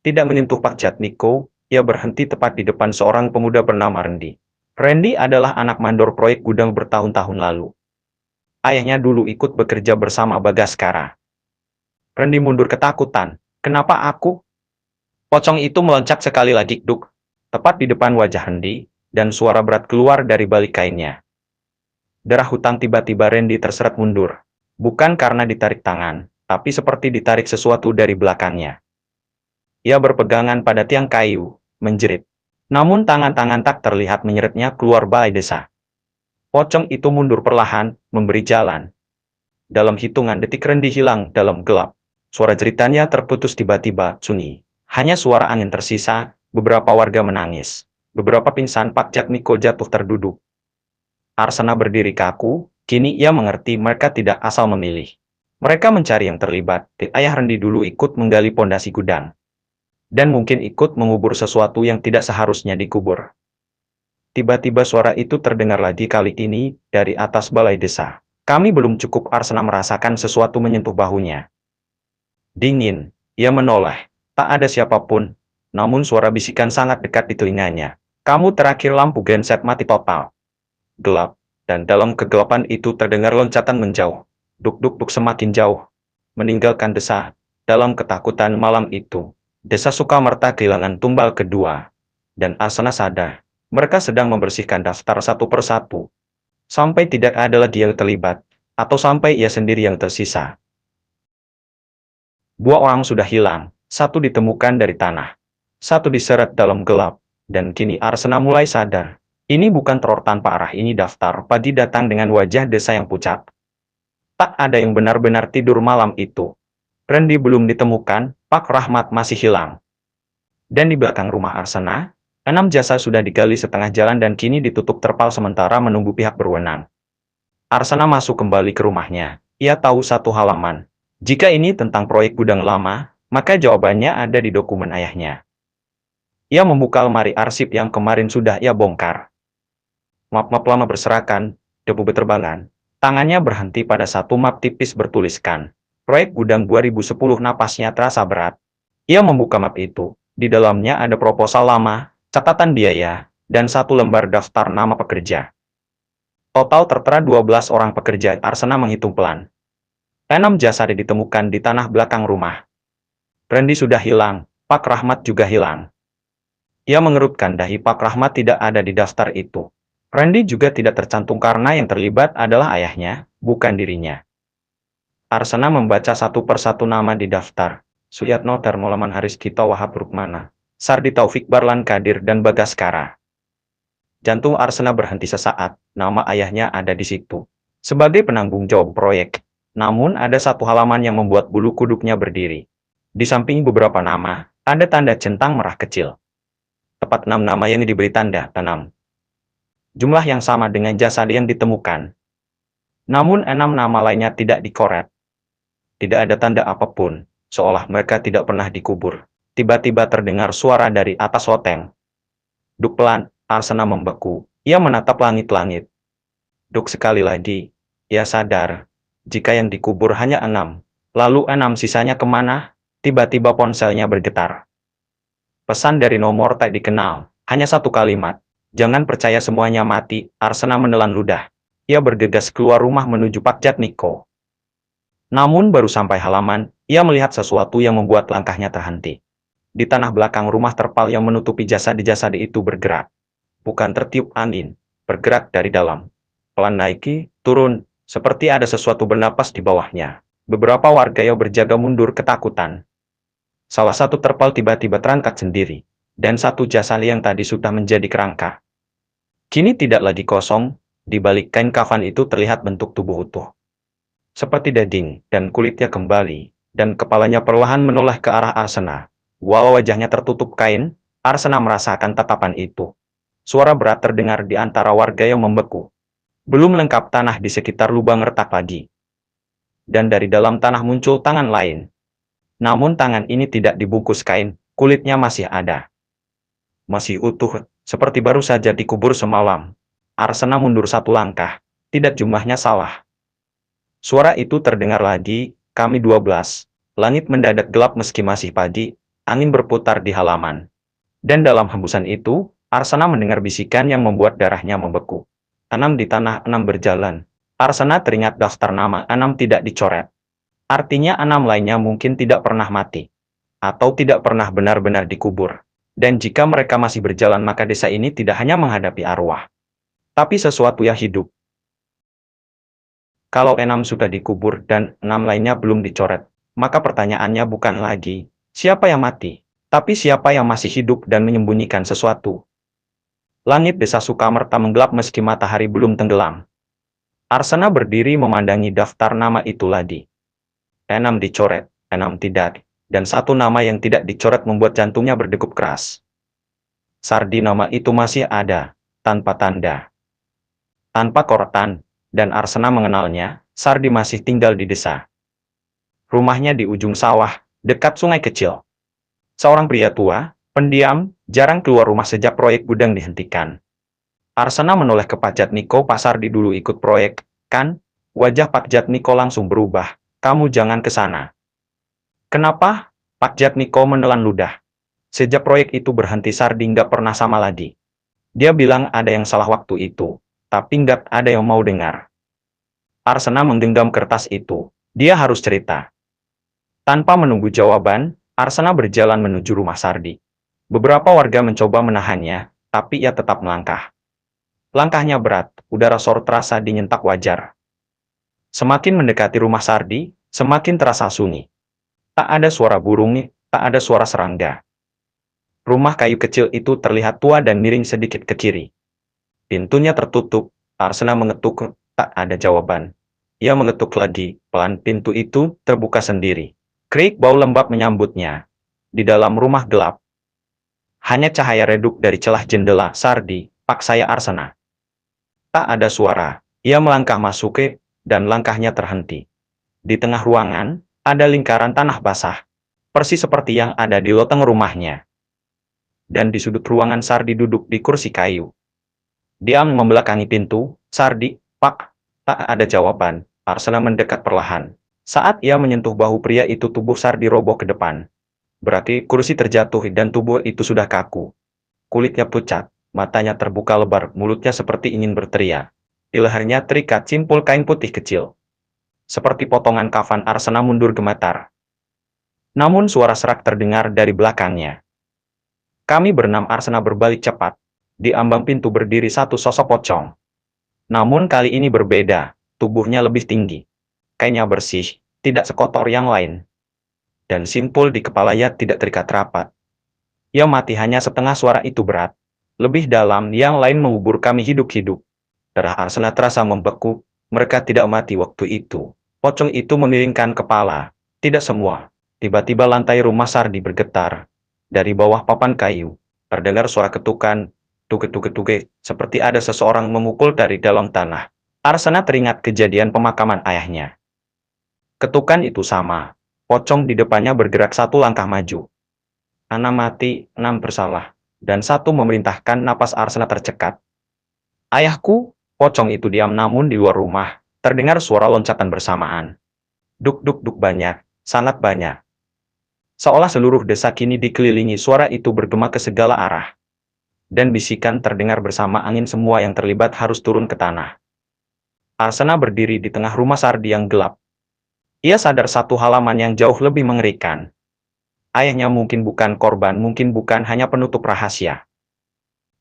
Tidak menyentuh Pak Jatmiko, ia berhenti tepat di depan seorang pemuda bernama Randy. Randy adalah anak mandor proyek gudang bertahun-tahun lalu. Ayahnya dulu ikut bekerja bersama Bagaskara. Randy mundur ketakutan. Kenapa aku? Pocong itu meloncat sekali lagi, duk, tepat di depan wajah Randy, dan suara berat keluar dari balik kainnya. Darah hutang tiba-tiba Randy terseret mundur. Bukan karena ditarik tangan, tapi seperti ditarik sesuatu dari belakangnya. Ia berpegangan pada tiang kayu, menjerit. Namun tangan-tangan tak terlihat menyeretnya keluar balai desa. Pocong itu mundur perlahan, memberi jalan. Dalam hitungan detik Randy hilang dalam gelap. Suara jeritanya terputus tiba-tiba, sunyi. Hanya suara angin tersisa, beberapa warga menangis. Beberapa pingsan, Pak Jatmiko jatuh terduduk. Arsana berdiri kaku, kini ia mengerti mereka tidak asal memilih. Mereka mencari yang terlibat. Ayah Randy dulu ikut menggali pondasi gudang. Dan mungkin ikut mengubur sesuatu yang tidak seharusnya dikubur. Tiba-tiba suara itu terdengar lagi kali ini dari atas balai desa. Kami belum cukup. Arsana merasakan sesuatu menyentuh bahunya. Dingin, ia menoleh. Tak ada siapapun, namun suara bisikan sangat dekat di telinganya. Kamu terakhir. Lampu genset mati total. Gelap, dan dalam kegelapan itu terdengar loncatan menjauh. Duk-duk-duk semakin jauh. Meninggalkan desa. Dalam ketakutan malam itu, desa Sukamerta kehilangan tumbal kedua. Dan Arsana sadar, mereka sedang membersihkan daftar satu persatu. Sampai tidak ada lagi yang terlibat, atau sampai ia sendiri yang tersisa. Dua orang sudah hilang, satu ditemukan dari tanah, satu diseret dalam gelap, dan kini Arsana mulai sadar. Ini bukan teror tanpa arah, ini daftar pagi datang dengan wajah desa yang pucat. Tak ada yang benar-benar tidur malam itu. Randy belum ditemukan, Pak Rahmat masih hilang. Dan di belakang rumah Arsana, 6 jasad sudah digali setengah jalan dan kini ditutup terpal sementara menunggu pihak berwenang. Arsana masuk kembali ke rumahnya. Ia tahu satu halaman. Jika ini tentang proyek gudang lama, maka jawabannya ada di dokumen ayahnya. Ia membuka lemari arsip yang kemarin sudah ia bongkar. Map-map lama berserakan, debu berterbangan. Tangannya berhenti pada satu map tipis bertuliskan. Proyek gudang 2010. Napasnya terasa berat. Ia membuka map itu. Di dalamnya ada proposal lama, catatan biaya, dan satu lembar daftar nama pekerja. Total tertera 12 orang pekerja. Arsana menghitung pelan. 6 jasad ditemukan di tanah belakang rumah. Randy sudah hilang, Pak Rahmat juga hilang. Ia mengerutkan dahi. Pak Rahmat tidak ada di daftar itu. Randy juga tidak tercantum karena yang terlibat adalah ayahnya, bukan dirinya. Arsana membaca satu persatu nama di daftar. Suyatno Darmolaman Haris Dito Wahab Rukmana, Sardi Taufik Barlan Kadir dan Bagaskara. Jantung Arsana berhenti sesaat, nama ayahnya ada di situ. Sebagai penanggung jawab proyek. Namun ada satu halaman yang membuat bulu kuduknya berdiri. Di samping beberapa nama, ada tanda centang merah kecil. Tepat 6 nama yang diberi tanda tanam. Jumlah yang sama dengan jasad yang ditemukan. Namun 6 nama lainnya tidak dikoret. Tidak ada tanda apapun, seolah mereka tidak pernah dikubur. Tiba-tiba terdengar suara dari atas loteng. Duk pelan, Arsana membeku. Ia menatap langit-langit. Duk sekali lagi. Ia sadar. Jika yang dikubur hanya 6, lalu 6 sisanya kemana? Tiba-tiba ponselnya bergetar. Pesan dari nomor tak dikenal, hanya satu kalimat. Jangan percaya semuanya mati. Arsana menelan ludah. Ia bergegas keluar rumah menuju Pak Jatmiko. Namun baru sampai halaman, ia melihat sesuatu yang membuat langkahnya terhenti. Di tanah belakang rumah terpal yang menutupi jasad-jasad itu bergerak. Bukan tertiup angin, bergerak dari dalam. Pelan naiki, turun. Seperti ada sesuatu bernapas di bawahnya. Beberapa warga yang berjaga mundur ketakutan. Salah satu terpal tiba-tiba terangkat sendiri. Dan satu jasad yang tadi sudah menjadi kerangka. Kini tidak lagi kosong, di balik kain kafan itu terlihat bentuk tubuh utuh. Seperti daging, dan kulitnya kembali, dan kepalanya perlahan menoleh ke arah Arsana. Walau wajahnya tertutup kain, Arsana merasakan tatapan itu. Suara berat terdengar di antara warga yang membeku. Belum lengkap tanah di sekitar lubang retak lagi. Dan dari dalam tanah muncul tangan lain. Namun tangan ini tidak dibungkus kain, Kulitnya masih ada. Masih utuh, seperti baru saja dikubur semalam. Arsena mundur satu langkah. Tidak, jumlahnya salah. Suara itu terdengar lagi, kami 12. Langit mendadak gelap meski masih pagi, angin berputar di halaman. Dan dalam hembusan itu, Arsena mendengar bisikan yang membuat darahnya membeku. 6 di tanah, 6 berjalan. Arsena teringat daftar nama 6 tidak dicoret. Artinya 6 lainnya mungkin tidak pernah mati. Atau tidak pernah benar-benar dikubur. Dan jika mereka masih berjalan maka desa ini tidak hanya menghadapi arwah. Tapi sesuatu yang hidup. Kalau 6 sudah dikubur dan 6 lainnya belum dicoret, maka pertanyaannya bukan lagi, siapa yang mati, tapi siapa yang masih hidup dan menyembunyikan sesuatu. Langit desa Sukamerta menggelap meski matahari belum tenggelam. Arsena berdiri memandangi daftar nama itu lagi. 6 dicoret, 6 tidak, dan satu nama yang tidak dicoret membuat jantungnya berdegup keras. Sardi, nama itu masih ada, tanpa tanda, tanpa korotan. Dan Arsena mengenalnya, Sardi masih tinggal di desa. Rumahnya di ujung sawah, dekat sungai kecil. Seorang pria tua, pendiam, jarang keluar rumah sejak proyek gudang dihentikan. Arsena menoleh ke Pak Jatmiko. Pak Sardi dulu ikut proyek, kan? Wajah Pak Jatmiko langsung berubah. Kamu jangan ke sana. Kenapa? Pak Jatmiko menelan ludah. Sejak proyek itu berhenti Sardi nggak pernah sama lagi. Dia bilang ada yang salah waktu itu. Tapi nggak ada yang mau dengar. Arsena menggenggam kertas itu. Dia harus cerita. Tanpa menunggu jawaban, Arsena berjalan menuju rumah Sardi. Beberapa warga mencoba menahannya, tapi ia tetap melangkah. Langkahnya berat, udara sore terasa dinyentak wajar. Semakin mendekati rumah Sardi, semakin terasa sunyi. Tak ada suara burung, tak ada suara serangga. Rumah kayu kecil itu terlihat tua dan miring sedikit ke kiri. Pintunya tertutup. Arsena mengetuk, tak ada jawaban. Ia mengetuk lagi, pelan pintu itu terbuka sendiri. Krik, bau lembab menyambutnya. Di dalam rumah gelap. Hanya cahaya redup dari celah jendela. Sardi, pak saya Arsena. Tak ada suara. Ia melangkah masuk dan langkahnya terhenti. Di tengah ruangan, ada lingkaran tanah basah. Persis seperti yang ada di loteng rumahnya. Dan di sudut ruangan Sardi duduk di kursi kayu. Dia membelakangi pintu. Sardi, pak, tak ada jawaban. Arsena mendekat perlahan. Saat ia menyentuh bahu pria itu, tubuh Sardi roboh ke depan. Berarti kursi terjatuh dan tubuh itu sudah kaku. Kulitnya pucat, matanya terbuka lebar, mulutnya seperti ingin berteriak. Di lehernya terikat simpul kain putih kecil. Seperti potongan kafan. Arsena mundur gemetar. Namun suara serak terdengar dari belakangnya. Kami berenam. Arsena berbalik cepat. Di ambang pintu berdiri satu sosok pocong. Namun kali ini berbeda, tubuhnya lebih tinggi. Kainnya bersih, tidak sekotor yang lain. Dan simpul di kepalanya tidak terikat rapat. Ia mati, hanya setengah suara itu berat. Lebih dalam, yang lain mengubur kami hidup-hidup. Darah Arsena terasa membeku. Mereka tidak mati waktu itu. Pocong itu memiringkan kepala. Tidak semua. Tiba-tiba lantai rumah Sardi bergetar. Dari bawah papan kayu, terdengar suara ketukan. Tuge-tuge-tuge, seperti ada seseorang memukul dari dalam tanah. Arsena teringat kejadian pemakaman ayahnya. Ketukan itu sama. Pocong di depannya bergerak satu langkah maju. 6 mati, 6 bersalah. Dan 1 memerintahkan. Napas Arsena tercekat. Ayahku, pocong itu diam, namun di luar rumah, terdengar suara loncatan bersamaan. Duk-duk-duk, banyak, sangat banyak. Seolah seluruh desa kini dikelilingi suara itu bergema ke segala arah. Dan bisikan terdengar bersama angin. Semua yang terlibat harus turun ke tanah. Arsena berdiri di tengah rumah Sardi yang gelap. Ia sadar satu halaman yang jauh lebih mengerikan. Ayahnya mungkin bukan korban, mungkin bukan hanya penutup rahasia.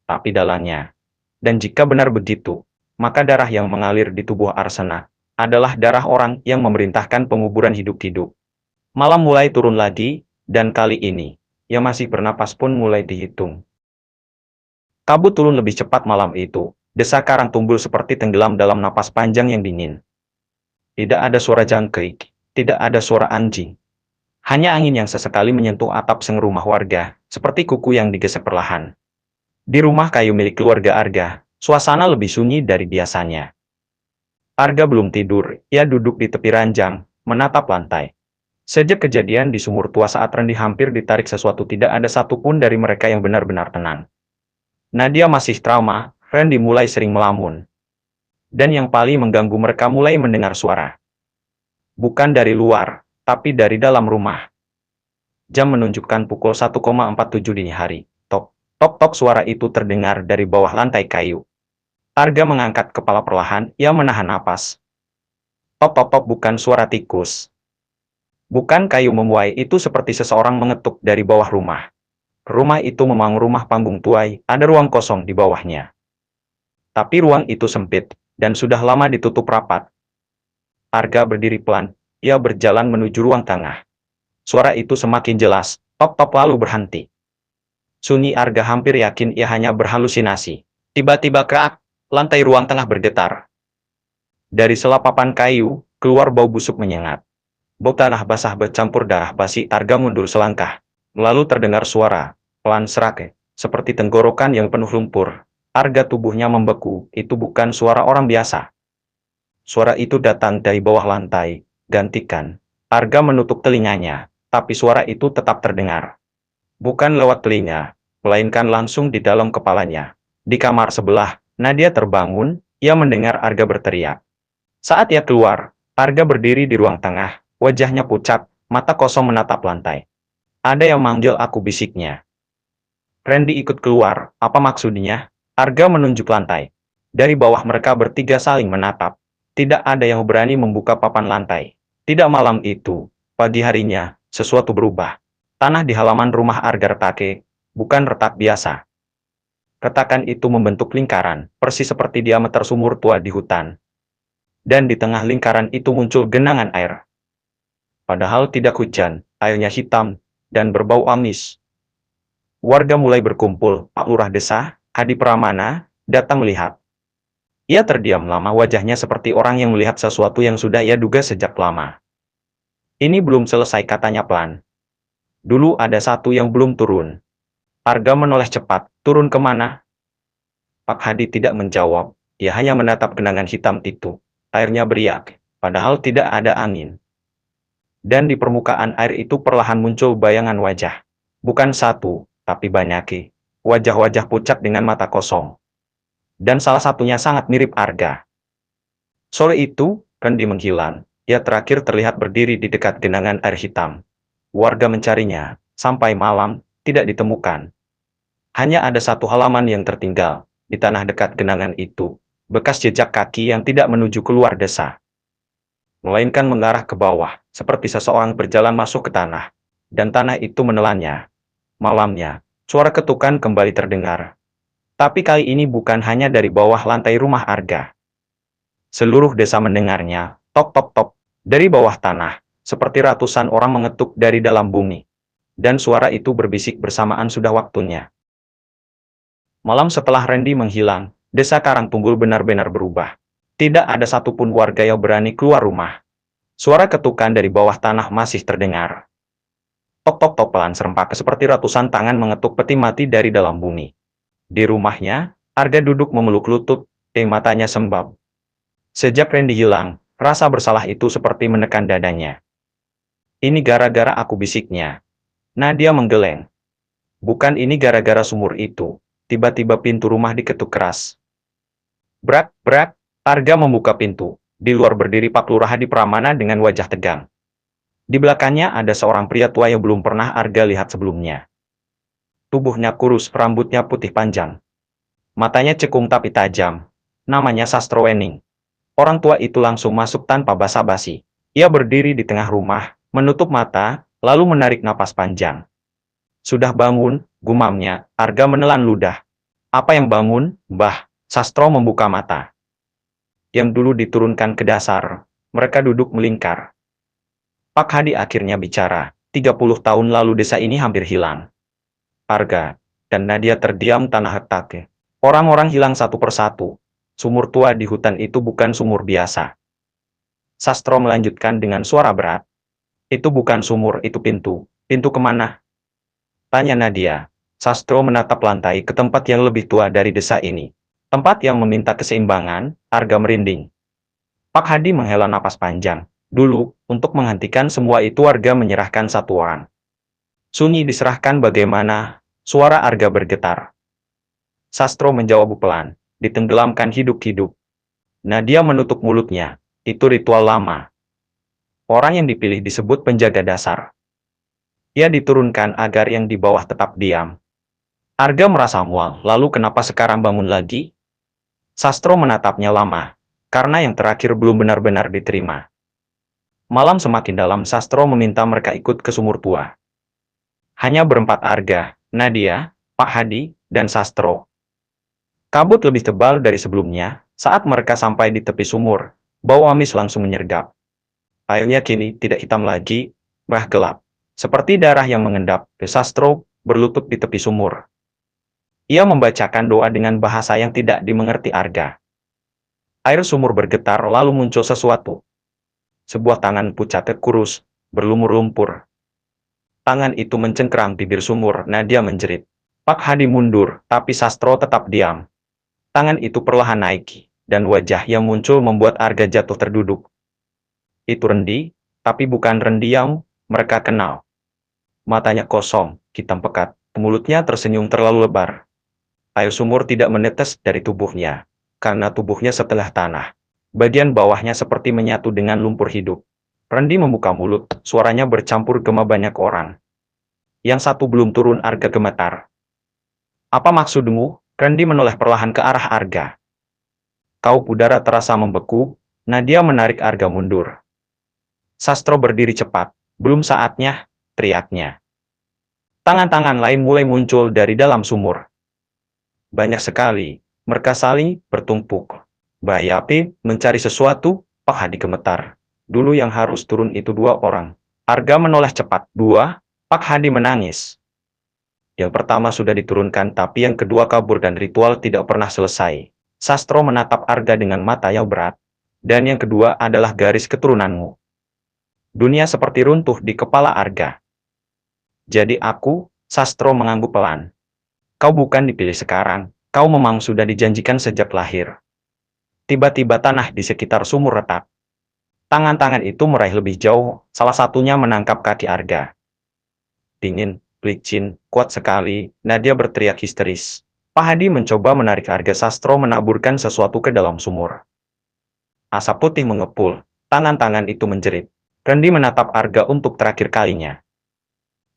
Tapi dalamnya. Dan jika benar begitu, maka darah yang mengalir di tubuh Arsena adalah darah orang yang memerintahkan penguburan hidup-hidup. Malam mulai turun lagi, dan kali ini, ia masih bernapas pun mulai dihitung. Kabut turun lebih cepat malam itu. Desa Karang Tumbul seperti tenggelam dalam napas panjang yang dingin. Tidak ada suara jangkrik, tidak ada suara anjing. Hanya angin yang sesekali menyentuh atap seng rumah warga, seperti kuku yang digesek perlahan. Di rumah kayu milik keluarga Arga, suasana lebih sunyi dari biasanya. Arga belum tidur, ia duduk di tepi ranjang, menatap lantai. Sejak kejadian di sumur tua saat Randy hampir ditarik sesuatu, tidak ada satupun dari mereka yang benar-benar tenang. Nadia masih trauma, Randy mulai sering melamun. Dan yang paling mengganggu, mereka mulai mendengar suara. Bukan dari luar, tapi dari dalam rumah. Jam menunjukkan pukul 1,47 dini hari. Tok, tok, tok, suara itu terdengar dari bawah lantai kayu. Arga mengangkat kepala perlahan, ia menahan napas. Tok, tok, tok, bukan suara tikus. Bukan kayu memuai, itu seperti seseorang mengetuk dari bawah rumah. Rumah itu memang rumah panggung tuai, ada ruang kosong di bawahnya. Tapi ruang itu sempit, dan sudah lama ditutup rapat. Arga berdiri pelan, ia berjalan menuju ruang tengah. Suara itu semakin jelas, tok-tok, lalu berhenti. Sunyi. Arga hampir yakin ia hanya berhalusinasi. Tiba-tiba keak, lantai ruang tengah bergetar. Dari sela papan kayu, keluar bau busuk menyengat. Bau tanah basah bercampur darah basi. Arga mundur selangkah. Lalu terdengar suara, pelan serak, seperti tenggorokan yang penuh lumpur. Arga tubuhnya membeku, itu bukan suara orang biasa. Suara itu datang dari bawah lantai. Gantikan. Arga menutup telinganya, tapi suara itu tetap terdengar. Bukan lewat telinga, melainkan langsung di dalam kepalanya. Di kamar sebelah, Nadia terbangun, ia mendengar Arga berteriak. Saat ia keluar, Arga berdiri di ruang tengah, wajahnya pucat, mata kosong menatap lantai. Ada yang manggil aku, bisiknya. Randy ikut keluar, apa maksudnya? Arga menunjuk lantai. Dari bawah mereka bertiga saling menatap. Tidak ada yang berani membuka papan lantai. Tidak malam itu, pagi harinya, sesuatu berubah. Tanah di halaman rumah Arga retak, bukan retak biasa. Retakan itu membentuk lingkaran, persis seperti diameter sumur tua di hutan. Dan di tengah lingkaran itu muncul genangan air. Padahal tidak hujan, airnya hitam, dan berbau amis. Warga mulai berkumpul, Pak Lurah Desa, Hadi Pramana, datang melihat. Ia terdiam lama, wajahnya seperti orang yang melihat sesuatu yang sudah ia duga sejak lama. Ini belum selesai, katanya pelan. Dulu ada satu yang belum turun. Arga menoleh cepat, turun kemana? Pak Hadi tidak menjawab, ia hanya menatap genangan hitam itu. Airnya beriak, padahal tidak ada angin. Dan di permukaan air itu perlahan muncul bayangan wajah. Bukan satu, tapi banyak. Wajah-wajah pucat dengan mata kosong. Dan salah satunya sangat mirip Arga. Sore itu, Randy menghilang. Ia terakhir terlihat berdiri di dekat genangan air hitam. Warga mencarinya, sampai malam, tidak ditemukan. Hanya ada satu halaman yang tertinggal, di tanah dekat genangan itu. Bekas jejak kaki yang tidak menuju keluar desa, melainkan mengarah ke bawah, seperti seseorang berjalan masuk ke tanah. Dan tanah itu menelannya. Malamnya, suara ketukan kembali terdengar. Tapi kali ini bukan hanya dari bawah lantai rumah Arga. Seluruh desa mendengarnya, tok tok tok, dari bawah tanah, seperti ratusan orang mengetuk dari dalam bumi. Dan suara itu berbisik bersamaan, sudah waktunya. Malam setelah Randy menghilang, desa Karangtunggul benar-benar berubah. Tidak ada satupun warga yang berani keluar rumah. Suara ketukan dari bawah tanah masih terdengar. Tok tok tok, pelan serempak, seperti ratusan tangan mengetuk peti mati dari dalam bumi. Di rumahnya, Arga duduk memeluk lutut, matanya sembab. Sejak Randy hilang, rasa bersalah itu seperti menekan dadanya. Ini gara-gara aku, bisiknya. Nadia menggeleng. Bukan, ini gara-gara sumur itu. Tiba-tiba pintu rumah diketuk keras. Brak, brak, Arga membuka pintu. Di luar berdiri Pak Lurah Hadi Pramana dengan wajah tegang. Di belakangnya ada seorang pria tua yang belum pernah Arga lihat sebelumnya. Tubuhnya kurus, rambutnya putih panjang. Matanya cekung tapi tajam. Namanya Sastro Wening. Orang tua itu langsung masuk tanpa basa-basi. Ia berdiri di tengah rumah, menutup mata, lalu menarik napas panjang. Sudah bangun, gumamnya. Arga menelan ludah. Apa yang bangun, Mbah? Sastro membuka mata. Yang dulu diturunkan ke dasar. Mereka duduk melingkar. Pak Hadi akhirnya bicara. 30 tahun lalu desa ini hampir hilang. Arga dan Nadia terdiam tanah retak. Orang-orang hilang satu persatu. Sumur tua di hutan itu bukan sumur biasa. Sastro melanjutkan dengan suara berat. Itu bukan sumur, itu pintu. Pintu kemana? Tanya Nadia. Sastro menatap lantai ke tempat yang lebih tua dari desa ini. Tempat yang meminta keseimbangan. Arga merinding. Pak Hadi menghela napas panjang. Dulu, untuk menghentikan semua itu Arga menyerahkan satu orang. Sunyi diserahkan bagaimana? Suara Arga bergetar. Sastro menjawab pelan, ditenggelamkan hidup-hidup. Nadia menutup mulutnya. Itu ritual lama. Orang yang dipilih disebut penjaga dasar. Ia diturunkan agar yang di bawah tetap diam. Arga merasa mual, lalu kenapa sekarang bangun lagi? Sastro menatapnya lama, karena yang terakhir belum benar-benar diterima. Malam semakin dalam, Sastro meminta mereka ikut ke sumur tua. Hanya berempat Arga, Nadia, Pak Hadi, dan Sastro. Kabut lebih tebal dari sebelumnya. Saat mereka sampai di tepi sumur, bau amis langsung menyergap. Airnya kini tidak hitam lagi, bah gelap. Seperti darah yang mengendap, Sastro berlutut di tepi sumur. Ia membacakan doa dengan bahasa yang tidak dimengerti Arga. Air sumur bergetar lalu muncul sesuatu. Sebuah tangan pucat kurus, berlumur lumpur. Tangan itu mencengkram bibir sumur. Nadia menjerit. Pak Hadi mundur, tapi Sastro tetap diam. Tangan itu perlahan naik, dan wajah yang muncul membuat Arga jatuh terduduk. Itu Rendi, tapi bukan Rendi yang mereka kenal. Matanya kosong, hitam pekat, mulutnya tersenyum terlalu lebar. Air sumur tidak menetes dari tubuhnya, karena tubuhnya setelah tanah. Bagian bawahnya seperti menyatu dengan lumpur hidup. Rendi membuka mulut, suaranya bercampur gema banyak orang. Yang satu belum turun. Arga gemetar. Apa maksudmu? Rendi menoleh perlahan ke arah Arga. Kaup udara terasa membeku. Nadia menarik Arga mundur. Sastro berdiri cepat. Belum saatnya, teriaknya. Tangan-tangan lain mulai muncul dari dalam sumur. Banyak sekali, mereka saling bertumpuk. Bayapi mencari sesuatu. Pak Hadi gemetar. Dulu yang harus turun itu dua orang. Arga menoleh cepat. Dua? Pak Hadi menangis. Yang pertama sudah diturunkan, tapi yang kedua kabur dan ritual tidak pernah selesai. Sastro menatap Arga dengan mata yang berat. Dan yang kedua adalah garis keturunanmu. Dunia seperti runtuh di kepala Arga. Jadi aku, Sastro mengangguk pelan. Kau bukan dipilih sekarang, kau memang sudah dijanjikan sejak lahir. Tiba-tiba tanah di sekitar sumur retak. Tangan-tangan itu meraih lebih jauh, salah satunya menangkap kaki Arga. Dingin, licin, kuat sekali, Nadia berteriak histeris. Pak Hadi mencoba menarik Arga. Sastro menaburkan sesuatu ke dalam sumur. Asap putih mengepul, tangan-tangan itu menjerit. Rendi menatap Arga untuk terakhir kalinya.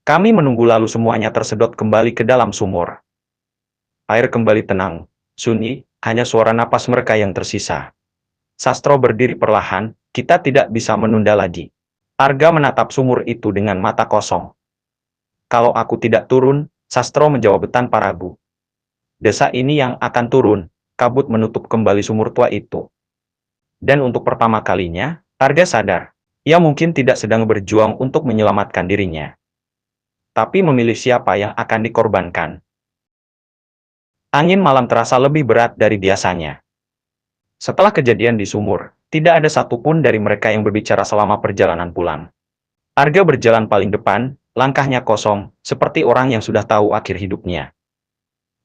Kami menunggu lalu semuanya tersedot kembali ke dalam sumur. Air kembali tenang, sunyi, hanya suara napas mereka yang tersisa. Sastro berdiri perlahan, kita tidak bisa menunda lagi. Arga menatap sumur itu dengan mata kosong. Kalau aku tidak turun, Sastro menjawab tanpa ragu. Desa ini yang akan turun. Kabut menutup kembali sumur tua itu. Dan untuk pertama kalinya, Arga sadar. Ia mungkin tidak sedang berjuang untuk menyelamatkan dirinya. Tapi memilih siapa yang akan dikorbankan. Angin malam terasa lebih berat dari biasanya. Setelah kejadian di sumur, tidak ada satupun dari mereka yang berbicara selama perjalanan pulang. Arga berjalan paling depan, langkahnya kosong, seperti orang yang sudah tahu akhir hidupnya.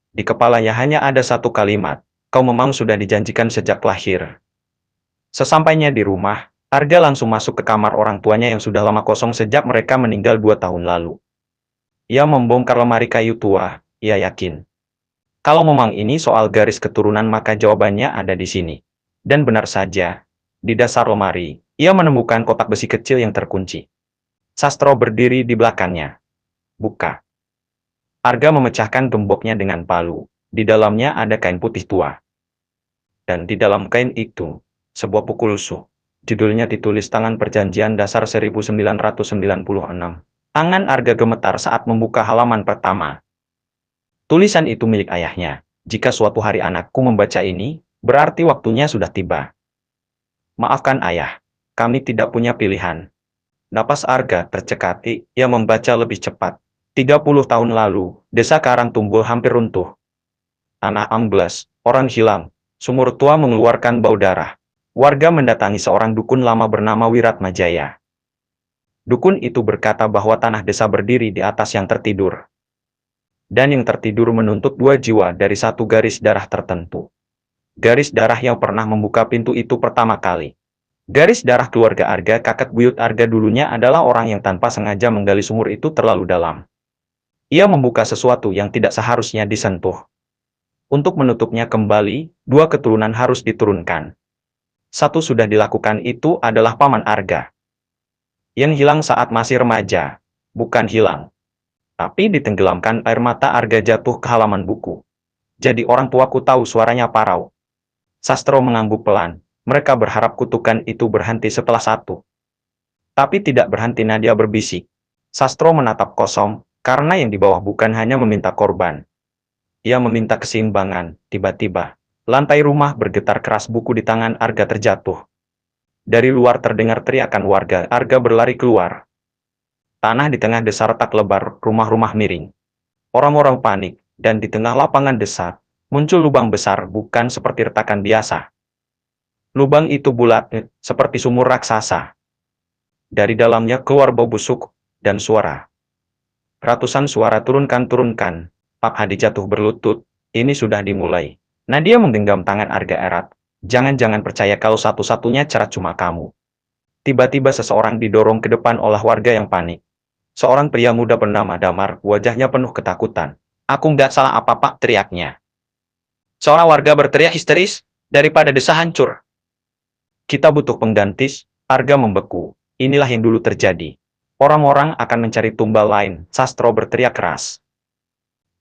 Di kepalanya hanya ada satu kalimat, kau memang sudah dijanjikan sejak lahir. Sesampainya di rumah, Arga langsung masuk ke kamar orang tuanya yang sudah lama kosong sejak mereka meninggal 2 tahun lalu. Ia membongkar lemari kayu tua, ia yakin. Kalau memang ini soal garis keturunan maka jawabannya ada di sini. Dan benar saja, di dasar lemari, ia menemukan kotak besi kecil yang terkunci. Sastro berdiri di belakangnya. Buka. Arga memecahkan gemboknya dengan palu. Di dalamnya ada kain putih tua. Dan di dalam kain itu, sebuah buku lusuh. Judulnya ditulis tangan perjanjian dasar 1996. Tangan Arga gemetar saat membuka halaman pertama. Tulisan itu milik ayahnya. Jika suatu hari anakku membaca ini, berarti waktunya sudah tiba. Maafkan ayah, kami tidak punya pilihan. Napas Arga tercekati, ia membaca lebih cepat. 30 tahun lalu, desa Karang Tumbul hampir runtuh. Tanah amblas, orang hilang, sumur tua mengeluarkan bau darah. Warga mendatangi seorang dukun lama bernama Wiratmajaya. Dukun itu berkata bahwa tanah desa berdiri di atas yang tertidur. Dan yang tertidur menuntut 2 jiwa dari satu garis darah tertentu. Garis darah yang pernah membuka pintu itu pertama kali. Garis darah keluarga Arga. Kakek buyut Arga dulunya adalah orang yang tanpa sengaja menggali sumur itu terlalu dalam. Ia membuka sesuatu yang tidak seharusnya disentuh. Untuk menutupnya kembali, dua keturunan harus diturunkan. Satu sudah dilakukan, itu adalah Paman Arga. Yang hilang saat masih remaja. Bukan hilang, tapi ditenggelamkan. Air mata Arga jatuh ke halaman buku. Jadi orang tuaku tahu, suaranya parau. Sastro mengangguk pelan. Mereka berharap kutukan itu berhenti setelah satu. Tapi tidak berhenti, Nadia berbisik. Sastro menatap kosong, karena yang di bawah bukan hanya meminta korban. Ia meminta keseimbangan. Tiba-tiba, lantai rumah bergetar keras, buku di tangan Arga terjatuh. Dari luar terdengar teriakan warga. Arga berlari keluar. Tanah di tengah desa retak lebar, rumah-rumah miring. Orang-orang panik, dan di tengah lapangan desa, muncul lubang besar, bukan seperti retakan biasa. Lubang itu bulat, seperti sumur raksasa. Dari dalamnya keluar bau busuk, dan suara. Ratusan suara, turunkan, turunkan. Pak Hadi jatuh berlutut. Ini sudah dimulai. Nadia menggenggam tangan Arga erat. Jangan-jangan percaya kalau satu-satunya cara cuma kamu. Tiba-tiba seseorang didorong ke depan oleh warga yang panik. Seorang pria muda bernama Damar, wajahnya penuh ketakutan. Aku nggak salah apa, Pak, teriaknya. Seorang warga berteriak histeris, daripada desa hancur. Kita butuh pengganti. Arga membeku. Inilah yang dulu terjadi. Orang-orang akan mencari tumbal lain, Sastro berteriak keras.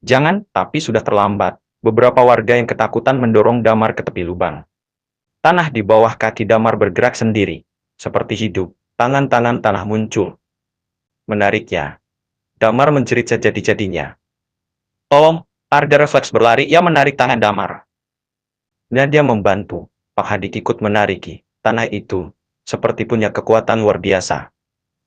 Jangan, tapi sudah terlambat. Beberapa warga yang ketakutan mendorong Damar ke tepi lubang. Tanah di bawah kaki Damar bergerak sendiri, seperti hidup. Tangan-tangan tanah muncul. Menariknya. Damar menjerit sejadi-jadinya. Tolong, Arga refleks berlari, ia menarik tangan Damar. Dan dia membantu. Pak Hadi ikut menariki. Tanah itu, seperti punya kekuatan luar biasa.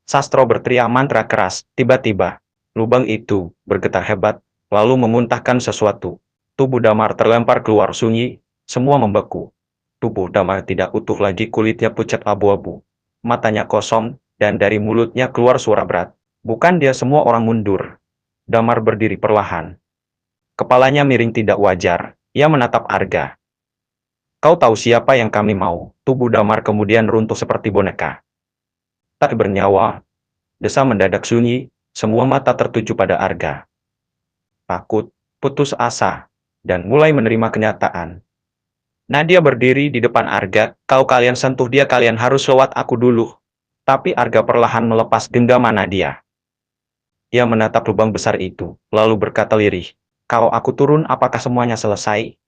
Sastro berteriak mantra keras. Tiba-tiba, lubang itu bergetar hebat, lalu memuntahkan sesuatu. Tubuh Damar terlempar keluar sunyi, semua membeku. Tubuh Damar tidak utuh lagi, kulitnya pucat abu-abu. Matanya kosong, dan dari mulutnya keluar suara berat. Bukan dia, semua orang mundur. Damar berdiri perlahan. Kepalanya miring tidak wajar. Ia menatap Arga. Kau tahu siapa yang kami mau? Tubuh Damar kemudian runtuh seperti boneka. Tak bernyawa. Desa mendadak sunyi, semua mata tertuju pada Arga. Takut, putus asa, dan mulai menerima kenyataan. Nadia berdiri di depan Arga. Kalau kalian sentuh dia, kalian harus lewat aku dulu. Tapi Arga perlahan melepas genggaman Nadia. Ia menatap lubang besar itu, lalu berkata lirih. Kalau aku turun, apakah semuanya selesai?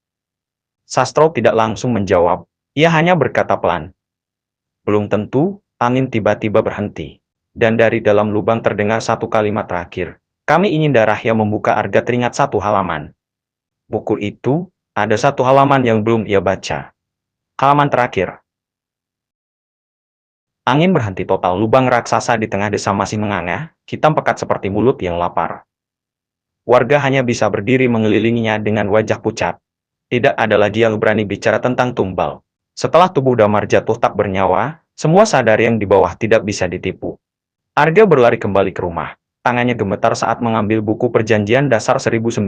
Sastro tidak langsung menjawab. Ia hanya berkata pelan. Belum tentu. Angin tiba-tiba berhenti. Dan dari dalam lubang terdengar satu kalimat terakhir. Kami ingin darah. Yang membuka Arga teringat satu halaman. Buku itu, ada satu halaman yang belum ia baca. Halaman terakhir. Angin berhenti total. Lubang raksasa di tengah desa masih menganga, hitam pekat seperti mulut yang lapar. Warga hanya bisa berdiri mengelilinginya dengan wajah pucat. Tidak ada lagi yang berani bicara tentang tumbal. Setelah tubuh Damar jatuh tak bernyawa, semua sadar yang di bawah tidak bisa ditipu. Arga berlari kembali ke rumah. Tangannya gemetar saat mengambil buku Perjanjian Dasar 1996.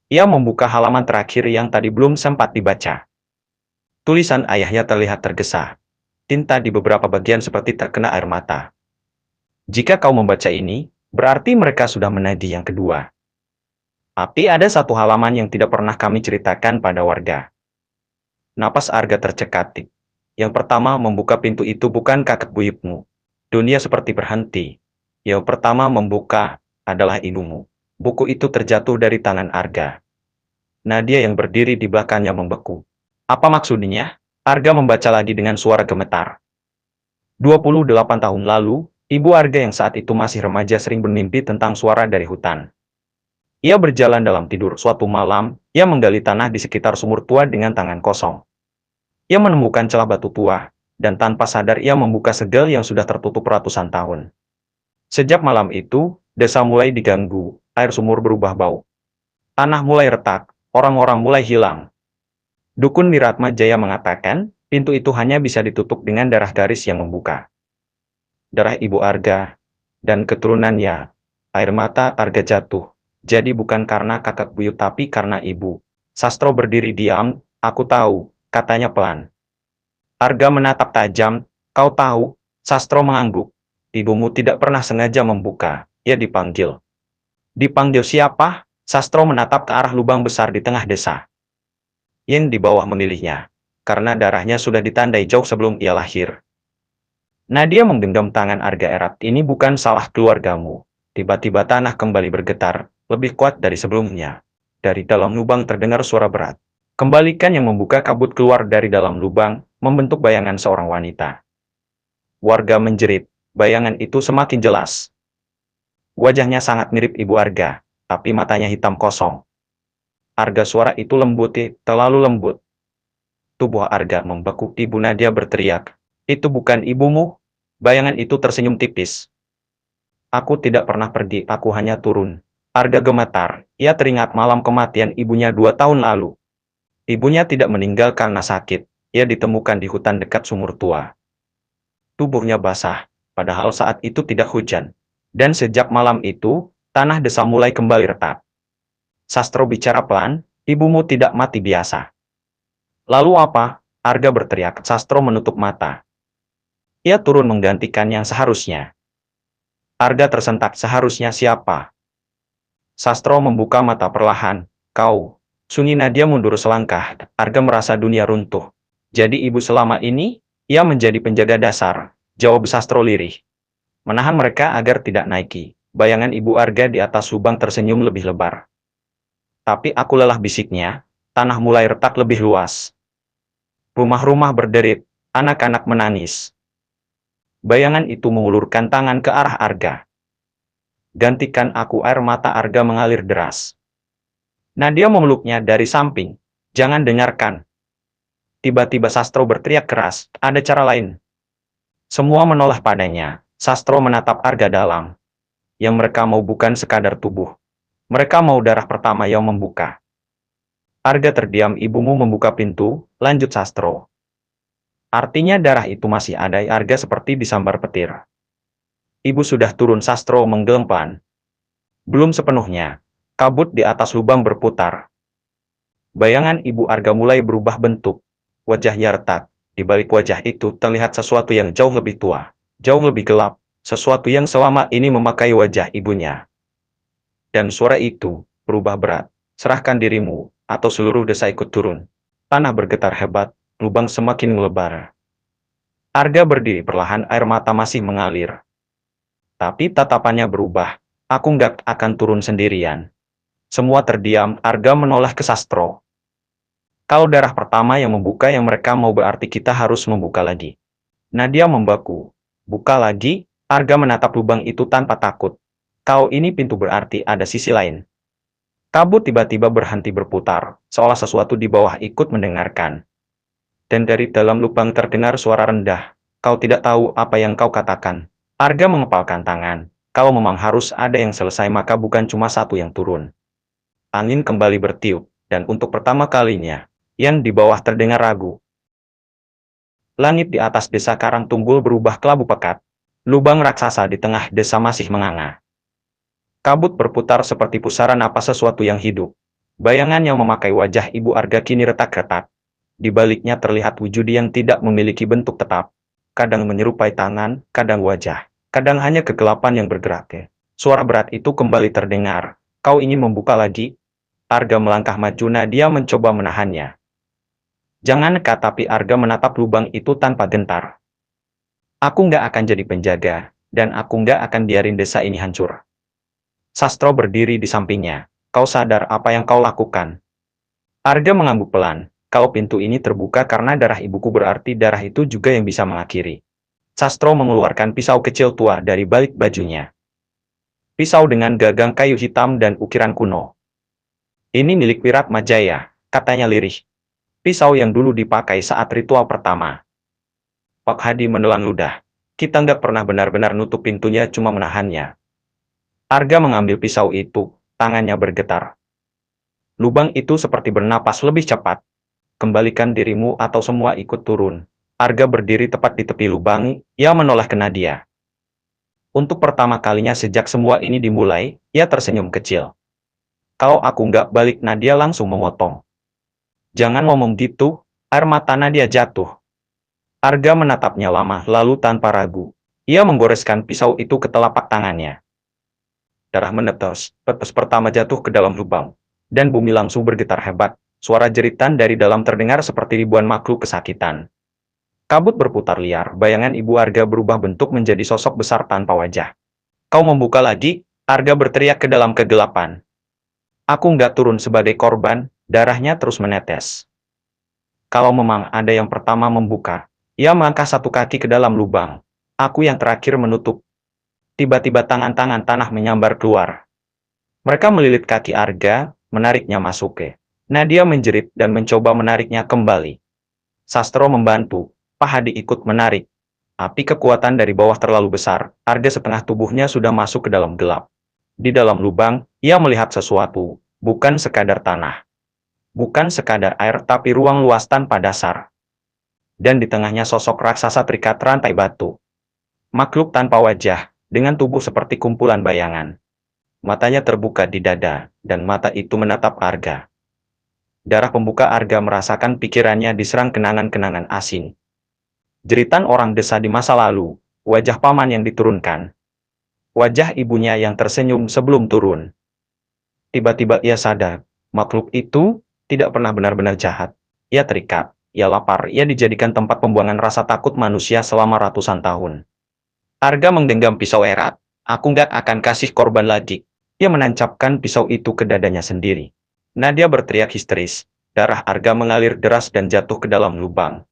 Ia membuka halaman terakhir yang tadi belum sempat dibaca. Tulisan ayahnya terlihat tergesa. Tinta di beberapa bagian seperti terkena air mata. Jika kau membaca ini, berarti mereka sudah menagih yang kedua. Tapi ada satu halaman yang tidak pernah kami ceritakan pada warga. Napas Arga tercekat. Yang pertama membuka pintu itu bukan kakek buyutmu. Dunia seperti berhenti. Yang pertama membuka adalah ibumu. Buku itu terjatuh dari tangan Arga. Nadia yang berdiri di belakangnya membeku. Apa maksudnya? Arga membaca lagi dengan suara gemetar. 28 tahun lalu, ibu Arga yang saat itu masih remaja sering bermimpi tentang suara dari hutan. Ia berjalan dalam tidur. Suatu malam, ia menggali tanah di sekitar sumur tua dengan tangan kosong. Ia menemukan celah batu tua, dan tanpa sadar ia membuka segel yang sudah tertutup ratusan tahun. Sejak malam itu, desa mulai diganggu, air sumur berubah bau. Tanah mulai retak, orang-orang mulai hilang. Dukun Miratma Jaya mengatakan, pintu itu hanya bisa ditutup dengan darah garis yang membuka. Darah ibu Arga, dan keturunannya. Air mata Arga jatuh. Jadi bukan karena kakek buyut tapi karena ibu. Sastro berdiri diam. Aku tahu, katanya pelan. Arga menatap tajam. Kau tahu, Sastro mengangguk. Ibumu tidak pernah sengaja membuka. Ia dipanggil. Dipanggil siapa? Sastro menatap ke arah lubang besar di tengah desa. Yin di bawah memilihnya, karena darahnya sudah ditandai jauh sebelum ia lahir. Nadia menggenggam tangan Arga erat. Ini bukan salah keluargamu. Tiba-tiba tanah kembali bergetar, lebih kuat dari sebelumnya. Dari dalam lubang terdengar suara berat. Kembalikan yang membuka kabut keluar dari dalam lubang, membentuk bayangan seorang wanita. Warga menjerit, bayangan itu semakin jelas. Wajahnya sangat mirip ibu Arga, tapi matanya hitam kosong. Arga suara itu lembut, terlalu lembut. Tubuh Arga membeku. Ibu Nadia berteriak, itu bukan ibumu? Bayangan itu tersenyum tipis. Aku tidak pernah pergi, aku hanya turun. Arga gemetar, ia teringat malam kematian ibunya 2 tahun lalu. Ibunya tidak meninggal karena sakit, ia ditemukan di hutan dekat sumur tua. Tubuhnya basah, padahal saat itu tidak hujan. Dan sejak malam itu, tanah desa mulai kembali retak. Sastro bicara pelan, ibumu tidak mati biasa. Lalu apa? Arga berteriak. Sastro menutup mata. Ia turun menggantikan yang seharusnya. Arga tersentak. Seharusnya siapa? Sastro membuka mata perlahan. Kau. Sunyi Nadia mundur selangkah. Arga merasa dunia runtuh. Jadi ibu selama ini, ia menjadi penjaga dasar. Jawab Sastro lirih. Menahan mereka agar tidak naiki. Bayangan ibu Arga di atas lubang tersenyum lebih lebar. Tapi aku lelah, bisiknya. Tanah mulai retak lebih luas. Rumah-rumah berderit. Anak-anak menangis. Bayangan itu mengulurkan tangan ke arah Arga. Gantikan aku. Air mata Arga mengalir deras. Nadia memeluknya dari samping. Jangan dengarkan. Tiba-tiba Sastro berteriak keras. Ada cara lain. Semua menoleh padanya. Sastro menatap Arga dalam. Yang mereka mau bukan sekadar tubuh. Mereka mau darah pertama yang membuka. Arga terdiam. Ibumu membuka pintu, lanjut Sastro. Artinya darah itu masih ada. Arga seperti disambar petir. Ibu sudah turun. Sastro menggelempang. Belum sepenuhnya. Kabut di atas lubang berputar. Bayangan ibu Arga mulai berubah bentuk. Wajahnya retak. Di balik wajah itu terlihat sesuatu yang jauh lebih tua. Jauh lebih gelap. Sesuatu yang selama ini memakai wajah ibunya. Dan suara itu berubah berat. Serahkan dirimu, atau seluruh desa ikut turun. Tanah bergetar hebat. Lubang semakin melebar. Arga berdiri perlahan. Air mata masih mengalir. Tapi tatapannya berubah. Aku nggak akan turun sendirian. Semua terdiam. Arga menoleh ke Sastro. Kalau darah pertama yang membuka yang mereka mau, berarti kita harus membuka lagi. Nadia membaku. Buka lagi? Arga menatap lubang itu tanpa takut. Kau ini pintu, berarti ada sisi lain. Kabut tiba-tiba berhenti berputar, seolah sesuatu di bawah ikut mendengarkan. Dan dari dalam lubang terdengar suara rendah. Kau tidak tahu apa yang kau katakan. Arga mengepalkan tangan. Kalau memang harus ada yang selesai, maka bukan cuma satu yang turun. Angin kembali bertiup, dan untuk pertama kalinya, yang di bawah terdengar ragu. Langit di atas desa Karangtunggul berubah kelabu pekat. Lubang raksasa di tengah desa masih menganga. Kabut berputar seperti pusaran apa sesuatu yang hidup. Bayangan yang memakai wajah ibu Arga kini retak-retak. Di baliknya terlihat wujud yang tidak memiliki bentuk tetap. Kadang menyerupai tangan, kadang wajah. Kadang hanya kegelapan yang bergerak. Suara berat itu kembali terdengar. Kau ingin membuka lagi? Arga melangkah maju. Nadia mencoba menahannya. Jangan, tapi Arga menatap lubang itu tanpa gentar. Aku nggak akan jadi penjaga, dan aku nggak akan biarin desa ini hancur. Sastro berdiri di sampingnya. Kau sadar apa yang kau lakukan? Arga mengangguk pelan. Kalau pintu ini terbuka karena darah ibuku, berarti darah itu juga yang bisa mengakhiri. Sastro mengeluarkan pisau kecil tua dari balik bajunya. Pisau dengan gagang kayu hitam dan ukiran kuno. Ini milik Wiratmajaya, katanya lirih. Pisau yang dulu dipakai saat ritual pertama. Pak Hadi menelan ludah. Kita nggak pernah benar-benar nutup pintunya, cuma menahannya. Arga mengambil pisau itu, tangannya bergetar. Lubang itu seperti bernapas lebih cepat. Kembalikan dirimu atau semua ikut turun. Arga berdiri tepat di tepi lubang, ia menoleh ke Nadia. Untuk pertama kalinya sejak semua ini dimulai, ia tersenyum kecil. Kalau aku nggak balik, Nadia langsung memotong. Jangan ngomong gitu, air mata Nadia jatuh. Arga menatapnya lama, lalu tanpa ragu, ia menggoreskan pisau itu ke telapak tangannya. Darah menetes, tetes pertama jatuh ke dalam lubang, dan bumi langsung bergetar hebat. Suara jeritan dari dalam terdengar seperti ribuan makhluk kesakitan. Kabut berputar liar, bayangan Ibu Arga berubah bentuk menjadi sosok besar tanpa wajah. Kau membuka lagi? Arga berteriak ke dalam kegelapan. Aku nggak turun sebagai korban, darahnya terus menetes. Kalau memang ada yang pertama membuka, ia melangkah satu kaki ke dalam lubang. Aku yang terakhir menutup. Tiba-tiba tangan-tangan tanah menyambar keluar. Mereka melilit kaki Arga, menariknya masuk ke. Nadia menjerit dan mencoba menariknya kembali. Sastro membantu, Pak Hadi ikut menarik. Api kekuatan dari bawah terlalu besar, Arga setengah tubuhnya sudah masuk ke dalam gelap. Di dalam lubang, ia melihat sesuatu, bukan sekadar tanah. Bukan sekadar air tapi ruang luas tanpa dasar. Dan di tengahnya sosok raksasa terikat rantai batu. Makhluk tanpa wajah, dengan tubuh seperti kumpulan bayangan. Matanya terbuka di dada, dan mata itu menatap Arga. Darah pembuka Arga merasakan pikirannya diserang kenangan-kenangan asing. Jeritan orang desa di masa lalu, wajah paman yang diturunkan. Wajah ibunya yang tersenyum sebelum turun. Tiba-tiba ia sadar, makhluk itu tidak pernah benar-benar jahat. Ia terikat, ia lapar, ia dijadikan tempat pembuangan rasa takut manusia selama ratusan tahun. Arga menggenggam pisau erat. Aku nggak akan kasih korban lagi. Ia menancapkan pisau itu ke dadanya sendiri. Nadia berteriak histeris. Darah Arga mengalir deras dan jatuh ke dalam lubang.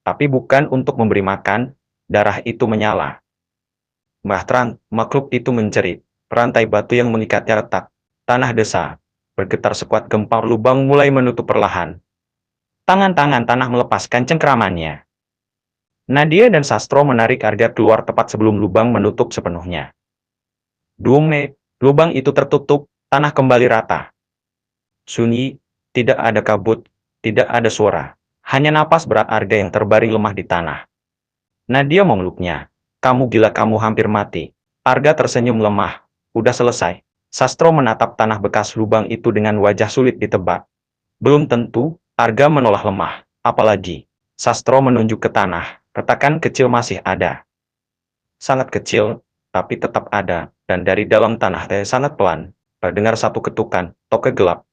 Tapi bukan untuk memberi makan, darah itu menyala. Terang, makhluk itu menjerit. Rantai batu yang mengikatnya retak. Tanah desa. Bergetar sekuat gempa, lubang mulai menutup perlahan. Tangan-tangan tanah melepaskan cengkeramannya. Nadia dan Sastro menarik Arga keluar tepat sebelum lubang menutup sepenuhnya. Dume, lubang itu tertutup, tanah kembali rata. Sunyi, tidak ada kabut, tidak ada suara. Hanya napas berat Arga yang terbaring lemah di tanah. Nadia memeluknya. Kamu gila, kamu hampir mati. Arga tersenyum lemah. Udah selesai. Sastro menatap tanah bekas lubang itu dengan wajah sulit ditebak. Belum tentu, Arga menolak lemah. Apalagi, Sastro menunjuk ke tanah. Retakan kecil masih ada. Sangat kecil, tapi tetap ada. Dan dari dalam tanah sangat pelan. Terdengar satu ketukan, toke gelap.